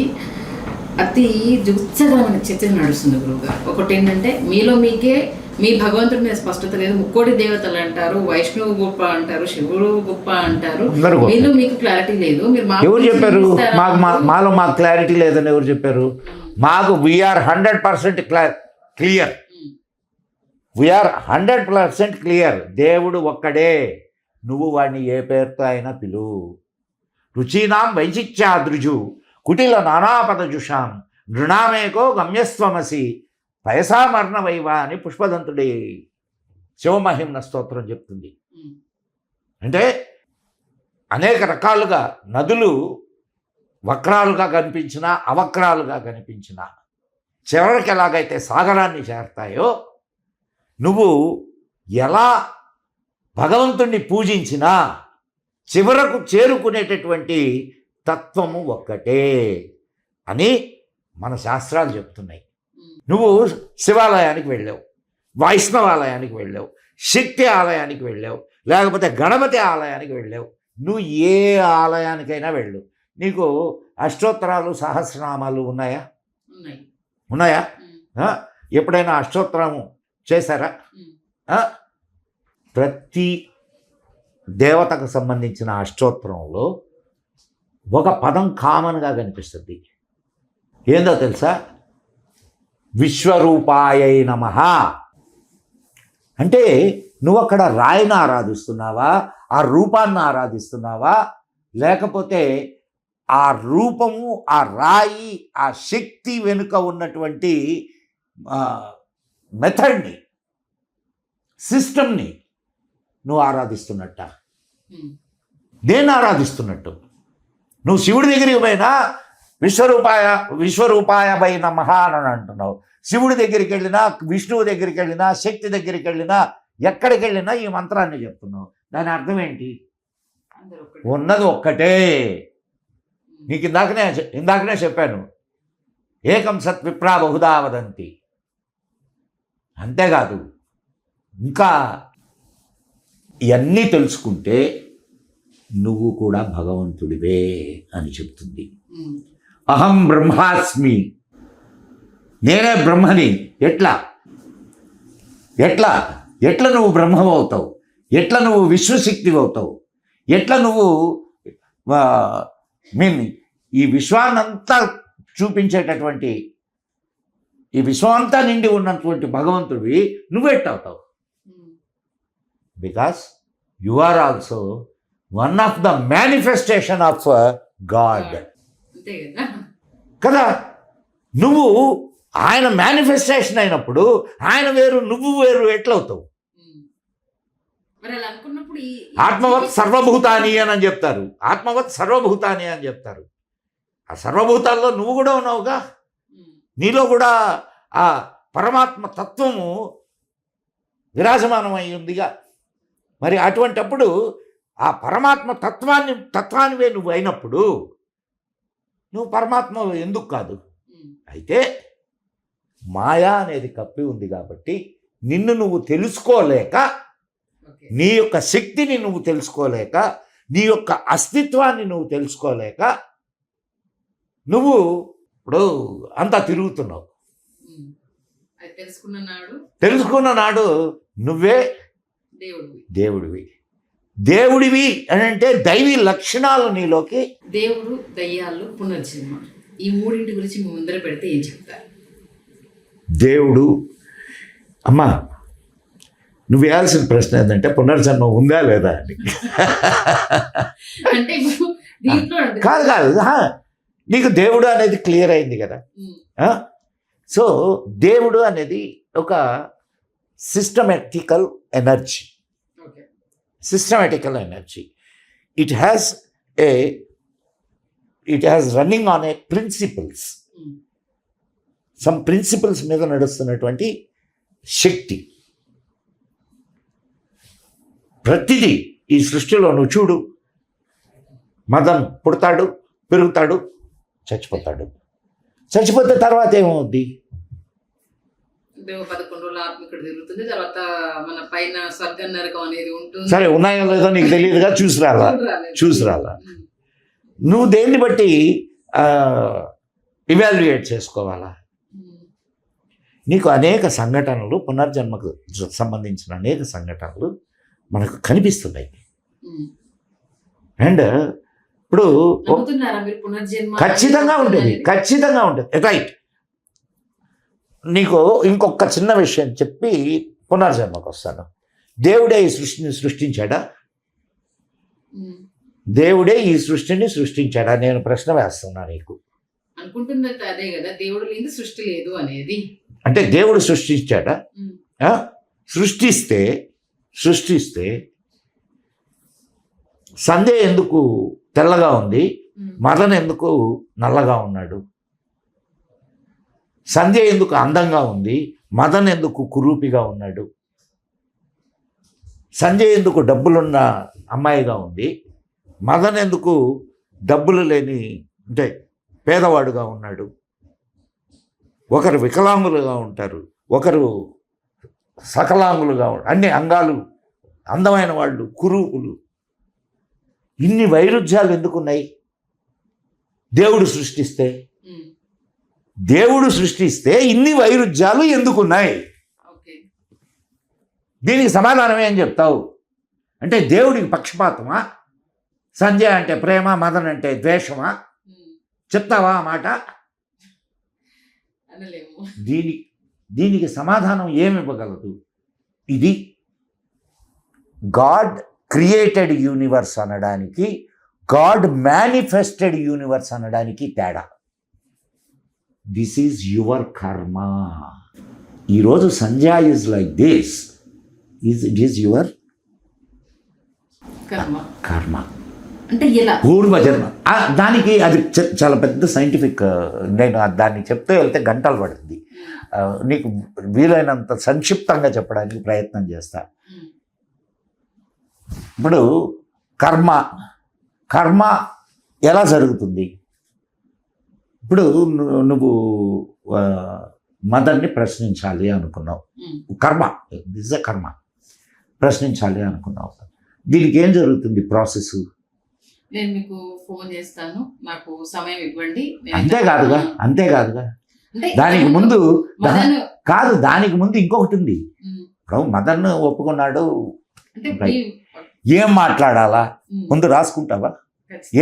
అతి దుచ్చకరమైన చర్చ నడుస్తుంది గురువు గారు. ఒకటి ఏంటంటే మీలో మీకే మీ భగవంతుడి మీద స్పష్టత లేదు. ముక్కోటి దేవతలు అంటారు, వైష్ణవు గొప్ప అంటారు, శివుడు గొప్ప అంటారు, మీలో మీకు క్లారిటీ లేదు. మీరు ఎవరు చెప్పారు? మాలో మాకు క్లారిటీ లేదని ఎవరు చెప్పారు? మాకు వీఆర్ 100% క్లియర్. We are 100% clear. దేవుడు ఒక్కడే, నువ్వు వాడిని ఏ పేరుతో అయినా పిలు. రుచీనాం వైచిత్యాదృజు కుటిల నానాపదజుషాం నృణామేకో గమ్యస్వమసి పయసామర్ణవైవా అని పుష్పదంతుడి శివమహిమ్న స్తోత్రం చెప్తుంది. అంటే అనేక రకాలుగా నదులు వక్రాలుగా కనిపించినా అవక్రాలుగా కనిపించినా చివరికి ఎలాగైతే సాగరాన్ని చేరతాయో, నువ్వు ఎలా భగవంతుణ్ణి పూజించినా చివరకు చేరుకునేటటువంటి తత్వము ఒక్కటే అని మన శాస్త్రాలు చెప్తున్నాయి. నువ్వు శివాలయానికి వెళ్ళావు, వైష్ణవాలయానికి వెళ్ళావు, శక్తి ఆలయానికి వెళ్ళావు, లేకపోతే గణపతి ఆలయానికి వెళ్ళావు, నువ్వు ఏ ఆలయానికైనా వెళ్ళు, నీకు అష్టోత్తరాలు సహస్రనామాలు ఉన్నాయా? ఎప్పుడైనా అష్టోత్తరము చేశారా? ప్రతి దేవతకు సంబంధించిన అష్టోత్తరంలో ఒక పదం కామన్గా కనిపిస్తుంది. ఏందో తెలుసా? విశ్వరూపాయై నమః. అంటే నువ్వు అక్కడ రాయిని ఆరాధిస్తున్నావా, ఆ రూపాన్ని ఆరాధిస్తున్నావా, లేకపోతే ఆ రూపము, ఆ రాయి, ఆ శక్తి వెనుక ఉన్నటువంటి మెథడ్ని, సిస్టమ్ని నువ్వు ఆరాధిస్తున్నట్ట? దేన్ని ఆరాధిస్తున్నట్టు? నువ్వు శివుడి దగ్గరికి పోయినా విశ్వరూపాయ వై నమః అని అంటున్నావు. శివుడి దగ్గరికి వెళ్ళినా, విష్ణువు దగ్గరికి వెళ్ళినా, శక్తి దగ్గరికి వెళ్ళినా, ఎక్కడికి వెళ్ళినా ఈ మంత్రాన్ని చెప్తున్నావు. దాని అర్థం ఏంటి? ఉన్నది ఒక్కటే. నీకు ఇందాకనే చెప్పాను, ఏకం సత్ విప్రా బహుదా వదంతి. అంతేకాదు, ఇంకా ఇవన్నీ తెలుసుకుంటే నువ్వు కూడా భగవంతుడివే అని చెప్తుంది. అహం బ్రహ్మాస్మి, నేనే బ్రహ్మని. ఎట్లా నువ్వు బ్రహ్మం అవుతావు? ఎట్లా నువ్వు విశ్వశక్తి అవుతావు? ఎట్లా నువ్వు ఈ విశ్వాన్నంతా చూపించేటటువంటి, ఈ విశ్వమంతా నిండి ఉన్నటువంటి భగవంతుడివి నువ్వెట్టవుతావు? Because you are also one of the manifestation of God కదా. నువ్వు ఆయన మేనిఫెస్టేషన్ అయినప్పుడు ఆయన వేరు, నువ్వు వేరు ఎట్లవుతావు? ఆత్మవత్ సర్వభూతాని అని చెప్తారు. ఆత్మవత్ సర్వభూతాని అని చెప్తారు. ఆ సర్వభూతాల్లో నువ్వు కూడా ఉన్నావుగా. నీలో కూడా ఆ పరమాత్మ తత్వము విరాజమానమై ఉందిగా. మరి అటువంటప్పుడు ఆ పరమాత్మ తత్వానివే నువ్వు అయినప్పుడు నువ్వు పరమాత్మ ఎందుకు కాదు? అయితే మాయా అనేది కప్పి ఉంది కాబట్టి నిన్ను నువ్వు తెలుసుకోలేక, నీ యొక్క శక్తిని నువ్వు తెలుసుకోలేక, నీ యొక్క అస్తిత్వాన్ని నువ్వు తెలుసుకోలేక నువ్వు ఇప్పుడు అంతా తిరుగుతున్నావు. తెలుసుకున్న నాడు నువ్వే దేవుడివి అని అంటే దైవీ లక్షణాలు నీలోకి. దేవుడు, దయ్యాలు, పునర్జన్మ, ఈ మూడింటి గురించి మీ ముందర పెడితే ఏం చెప్తారు? దేవుడు, అమ్మా నువ్వు వేయాల్సిన ప్రశ్న ఏంటంటే పునర్జన్మ ఉందా లేదా అని. అంటే కాదు కాదు, నీకు దేవుడు అనేది క్లియర్ అయింది కదా. సో దేవుడు అనేది ఒక systematical energy. Systematical energy. It has running on a principles. Some principles మీద నడుస్తున్నటువంటి శక్తి. ప్రతిదీ ఈ సృష్టిలో నువ్వు చూడు, మదన్ పుడతాడు, పెరుగుతాడు, చచ్చిపోతాడు. చచ్చిపోతే తర్వాత ఏమవుద్ది? 11 రోజులు ఆత్మ ఇక్కడ తిరుగుతుంది, తర్వాత మన పైన స్వర్గం నరకం అనేది ఉంటుంది. సరే, ఉన్నాయో లేదో నీకు తెలియదుగా, చూసి రాలా. నువ్వు దేన్ని బట్టి ఇవాల్యుయేట్ చేసుకోవాలా? నీకు అనేక సంఘటనలు, పునర్జన్మకు సంబంధించిన అనేక సంఘటనలు మనకు కనిపిస్తున్నాయి. అండ్ ఇప్పుడు ఖచ్చితంగా ఉంటుంది రైట్. నీకు ఇంకొక చిన్న విషయం చెప్పి పునర్జన్మకు వస్తాను. దేవుడే ఈ సృష్టిని సృష్టించాడా? దేవుడే ఈ సృష్టిని సృష్టించాడా? నేను ప్రశ్న వేస్తున్నా నీకు. అనుకుంటున్నది అదే కదా, దేవుడు లేని సృష్టి లేదు అనేది. అంటే దేవుడు సృష్టించాడా? సృష్టిస్తే సంధ్య ఎందుకు తెల్లగా ఉంది, మదన్ ఎందుకు నల్లగా ఉన్నాడు? సంధ్య ఎందుకు అందంగా ఉంది, మదన్ ఎందుకు కురూపిగా ఉన్నాడు? సంధ్య ఎందుకు డబ్బులున్న అమ్మాయిగా ఉంది, మదన్ ఎందుకు డబ్బులు లేని అంటే పేదవాడుగా ఉన్నాడు? ఒకరు వికలాంగులుగా ఉంటారు, ఒకరు సకలాంగులుగా ఉంటారు, అన్ని అంగాలు అందమైన వాళ్ళు, కురూపులు. ఇన్ని వైరుధ్యాలు ఎందుకున్నాయి? దేవుడు సృష్టిస్తే ఇన్ని వైరుధ్యాలు ఎందుకున్నాయి? దీనికి సమాధానం ఏం చెప్తావు? అంటే దేవుడికి పక్షపాతమా? సంధ్య అంటే ప్రేమ, మదన్ అంటే ద్వేషమా? చెప్తావా ఆ మాట? దీనికి సమాధానం ఏమివ్వగలదు? ఇది గాడ్ క్రియేటెడ్ యూనివర్స్ అనడానికి, గాడ్ మేనిఫెస్టెడ్ యూనివర్స్ అనడానికి తేడా. This is your karma. ఈరోజు Sandhya is like this, it is your karma. అంటే పూర్వజన్మ. దానికి అది చాలా పెద్ద సైంటిఫిక్. నేను దాన్ని చెప్తే వెళ్తే గంటలు పడుతుంది. నీకు వీలైనంత సంక్షిప్తంగా చెప్పడానికి ప్రయత్నం చేస్తా. ఇప్పుడు కర్మ ఎలా జరుగుతుంది? ఇప్పుడు నువ్వు మదర్ని ప్రశ్నించాలి అనుకున్నావు, కర్మ, దిస్ ఎ కర్మ. ప్రశ్నించాలి అనుకున్నావు, దీనికి ఏం జరుగుతుంది ప్రాసెస్? నేను మీకు ఫోన్ చేస్తాను, నాకు సమయం ఇవ్వండి. అంతేకాదుగా దానికి ముందు ఇంకొకటి ఉంది. ఇప్పుడు మదన్ ఒప్పుకున్నాడు, ఏం మాట్లాడాలా ముందు రాసుకుంటావా?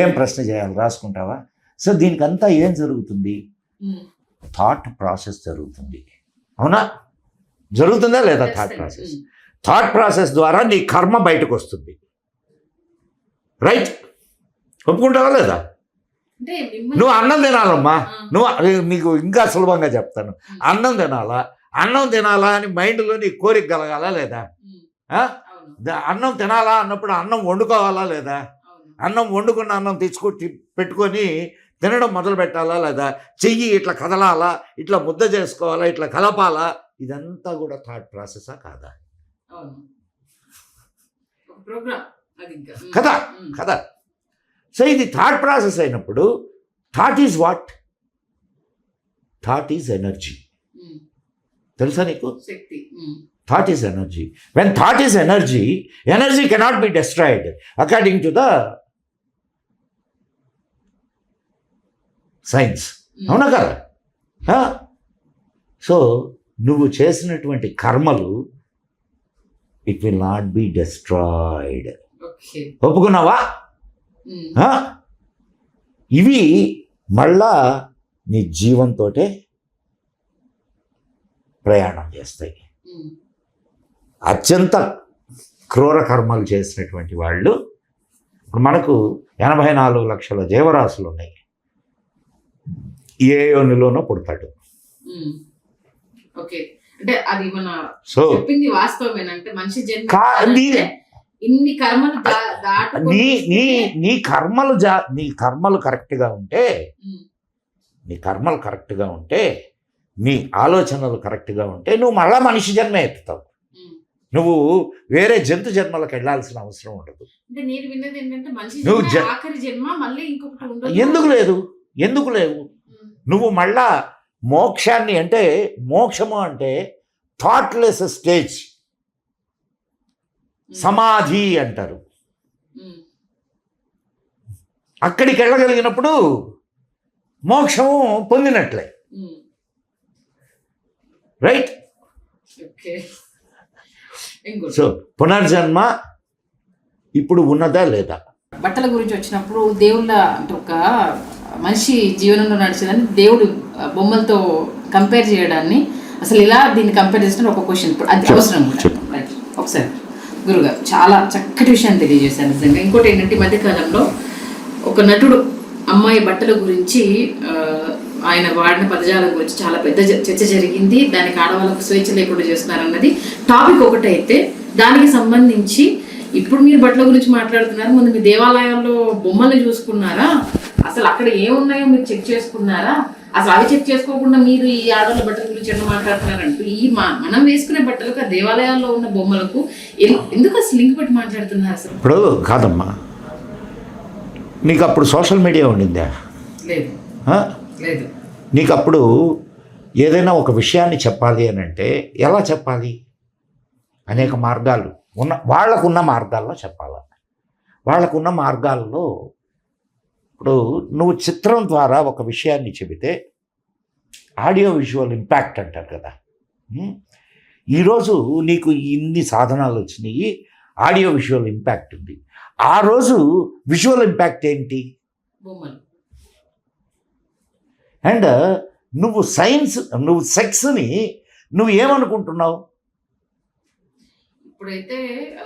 ఏం ప్రశ్న చేయాలి రాసుకుంటావా? సో దీనికంతా ఏం జరుగుతుంది? థాట్ ప్రాసెస్ జరుగుతుంది. అవునా? జరుగుతుందా లేదా? థాట్ ప్రాసెస్ ద్వారా నీ కర్మ బయటకు వస్తుంది. రైట్? ఒప్పుకుంటావా లేదా? నువ్వు అన్నం తినాలమ్మా. నీకు ఇంకా సులభంగా చెప్తాను. అన్నం తినాలా అని మైండ్లో నీ కోరిక కలగాలా లేదా? అన్నం తినాలా అన్నప్పుడు అన్నం వండుకోవాలా లేదా? అన్నం వండుకున్న అన్నం తెచ్చుకొచ్చి పెట్టుకొని తినడం మొదలు పెట్టాలా లేదా? చెయ్యి ఇట్లా కదలాలా, ఇట్లా ముద్ద చేసుకోవాలా, ఇట్లా కలపాలా? ఇదంతా కూడా థాట్ ప్రాసెసా కాదా? కదా. సో ఇది థాట్ ప్రాసెస్ అయినప్పుడు thought is what? Thought is energy. తెలుసా నీకు? శక్తి. Thought is energy. When thought is energy, energy cannot be destroyed according to the science. అవునా కదా? సో నువ్వు చేసినటువంటి కర్మలు it will not be destroyed. ఒప్పుకున్నావా? ఇవి మళ్ళా నీ జీవంతోటే ప్రయాణం చేస్తాయి. అత్యంత క్రూర కర్మలు చేసినటువంటి వాళ్ళు, ఇప్పుడు మనకు 84 లక్షల జీవరాశులు ఉన్నాయి. ఏ యోనిలోనో పుడతాడు. ఓకే, అంటే అది మన సో చెప్పింది వాస్తవమేనంటే మనిషి జన్మ నీ ఇన్ని కర్మలు నీ కర్మలు కరెక్ట్గా ఉంటే, నీ కర్మలు కరెక్ట్గా ఉంటే, నీ ఆలోచనలు కరెక్ట్గా ఉంటే నువ్వు మళ్ళా మనిషి జన్మ ఎత్తుతావు. నువ్వు వేరే జంతు జన్మలకు వెళ్ళాల్సిన అవసరం ఉండదు. ఎందుకు లేవు? నువ్వు మళ్ళా మోక్షాన్ని, అంటే మోక్షము అంటే థాట్లెస్ స్టేజ్, సమాధి అంటారు. అక్కడికి వెళ్ళగలిగినప్పుడు మోక్షము పొందినట్లే. రైట్? సో పునర్జన్మ ఇప్పుడు ఉన్నదా లేదా? బట్టల గురించి వచ్చినప్పుడు దేవుళ్ళ అంటే ఒక మనిషి జీవనంలో నడిచేదాన్ని దేవుడు బొమ్మలతో కంపేర్ చేయడాన్ని అసలు ఇలా దీన్ని కంపేర్ చేసిన ఒక క్వశ్చన్ ఇప్పుడు అది అవసరం. ఒకసారి గురుగారు చాలా చక్కటి విషయాన్ని తెలియజేశారు నిజంగా. ఇంకోటి ఏంటంటే ఈ మధ్యకాలంలో ఒక నటుడు అమ్మాయి బట్టల గురించి ఆయన వాడిన పదజాలం గురించి చాలా పెద్ద చర్చ జరిగింది. దానికి ఆడవాళ్ళకు స్వేచ్ఛ లేకుండా చేస్తున్నారన్నది టాపిక్ ఒకటైతే, దానికి సంబంధించి ఇప్పుడు మీరు బట్టల గురించి మాట్లాడుతున్నారు, ముందు మీ దేవాలయాల్లో బొమ్మలు చూసుకున్నారా? అసలు అక్కడ ఏమున్నాయో మీరు చెక్ చేసుకున్నారా? అసలు అవి చెక్ చేసుకోకుండా మీరు ఈ ఆడవాళ్ళ బట్టల గురించి ఎన్నో మాట్లాడుతున్నారంటూ ఈ మనం వేసుకునే బట్టలకు ఆ దేవాలయాల్లో ఉన్న బొమ్మలకు ఎందుకు అసలు లింక్ పెట్టి మాట్లాడుతున్నారు? అసలు ఇప్పుడు కాదమ్మా, నీకు అప్పుడు సోషల్ మీడియా ఉండిందా? లేదు. లేదు. నీకు అప్పుడు ఏదైనా ఒక విషయాన్ని చెప్పాలి అని అంటే ఎలా చెప్పాలి? అనేక మార్గాలు వాళ్ళకున్న మార్గాల్లో చెప్పాలి. వాళ్ళకున్న మార్గాల్లో ఇప్పుడు నువ్వు చిత్రం ద్వారా ఒక విషయాన్ని చెబితే ఆడియో విజువల్ ఇంపాక్ట్ అంటారు కదా. ఈరోజు నీకు ఇన్ని సాధనాలు వచ్చినాయి, ఆడియో విజువల్ ఇంపాక్ట్ ఉంది. ఆ రోజు విజువల్ ఇంపాక్ట్ ఏంటి? అండ్ నువ్వు సెక్స్ని నువ్వు ఏమనుకుంటున్నావు? ఇప్పుడైతే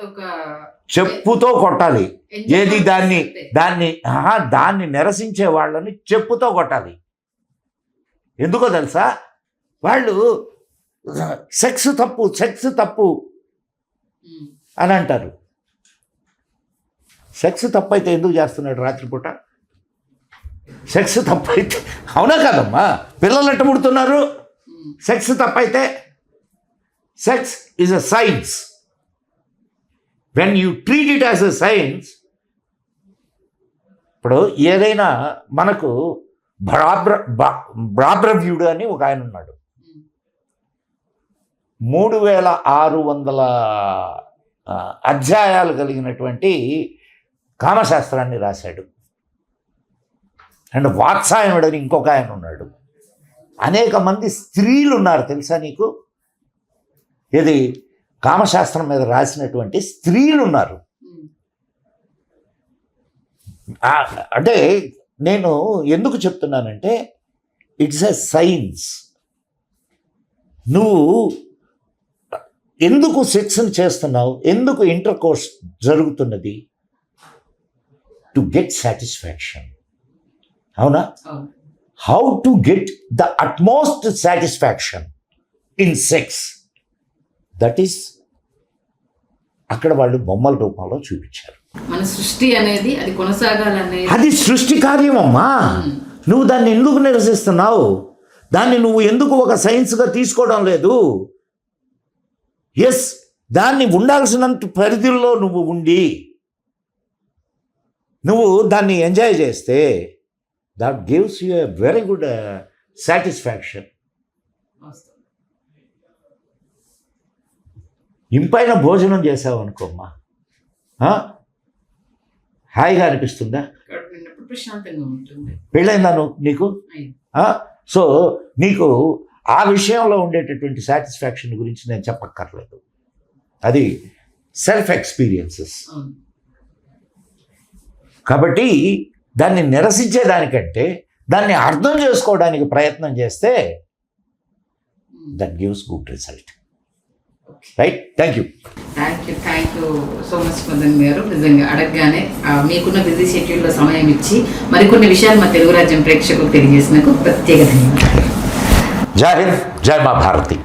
ఒక చెప్పుతో కొట్టాలి. ఏది? దాన్ని నిరసించే వాళ్ళని చెప్పుతో కొట్టాలి. ఎందుకో తెలుసా? వాళ్ళు సెక్స్ తప్పు అని అంటారు. సెక్స్ తప్పు అయితే ఎందుకు చేస్తున్నాడు రాత్రిపూట? సెక్స్ తప్పైతే, అవునా కదమ్మా? పిల్లలు ఎట్ట పుడుతున్నారు? సెక్స్ తప్పైతే. Sex is a science. When you treat it as a science, ఇప్పుడు ఏదైనా మనకు బ్రాబ్రవ్యుడు అని ఒక ఆయన ఉన్నాడు. 3600 అధ్యాయాలు కలిగినటువంటి కామశాస్త్రాన్ని రాశాడు. అండ్ వాత్సాయనుడని ఇంకొక ఆయన ఉన్నాడు. అనేక మంది స్త్రీలు ఉన్నారు తెలుసా నీకు? ఇది కామశాస్త్రం మీద రాసినటువంటి స్త్రీలు ఉన్నారు. అంటే నేను ఎందుకు చెప్తున్నానంటే ఇట్స్ ఎ సైన్స్. నువ్వు ఎందుకు సెక్స్ని చేస్తున్నావు? ఎందుకు ఇంటర్ కోర్స్ జరుగుతున్నది? To get satisfaction. అవునా? How to get the utmost satisfaction in sex, that is అక్కడ వాళ్ళు బొమ్మల రూపంలో చూపించారు. మన సృష్టి అనేది అది కొనసాగాలనేది, అది సృష్టి కార్యమమ్మా. నువ్వు దాన్ని ఎందుకు నిరసిస్తున్నావు? దాన్ని నువ్వు ఎందుకు ఒక సైన్స్గా తీసుకోవడం లేదు? ఎస్, దాన్ని ఉండాల్సినంత పరిధిలో నువ్వు ఉండి నువ్వు దాన్ని ఎంజాయ్ చేస్తే that gives you a very good satisfaction. ఇంపైన భోజనం చేసావు అనుకోమ్మా, హాయిగా అనిపిస్తుందా? ప్రశాంతంగా ఉంటుంది. పెళ్ళైందా నీకు? సో నీకు ఆ విషయంలో ఉండేటటువంటి సాటిస్ఫాక్షన్ గురించి నేను చెప్పక్కర్లేదు, అది సెల్ఫ్ ఎక్స్పీరియన్సెస్. కాబట్టి దాన్ని నిరసించేదానికంటే దాన్ని అర్థం చేసుకోవడానికి ప్రయత్నం చేస్తే that gives good result. Right? Thank you so much Madan గారు. నిజంగా అడగగానే మీకున్న బిజీ షెడ్యూల్లో సమయం ఇచ్చి మరికొన్ని విషయాలు మా తెలుగు రాజ్యం ప్రేక్షకులకు తెలియజేసినందుకు ప్రత్యేక ధన్యవాదాలు. జై హింద్, జై మా భారతి.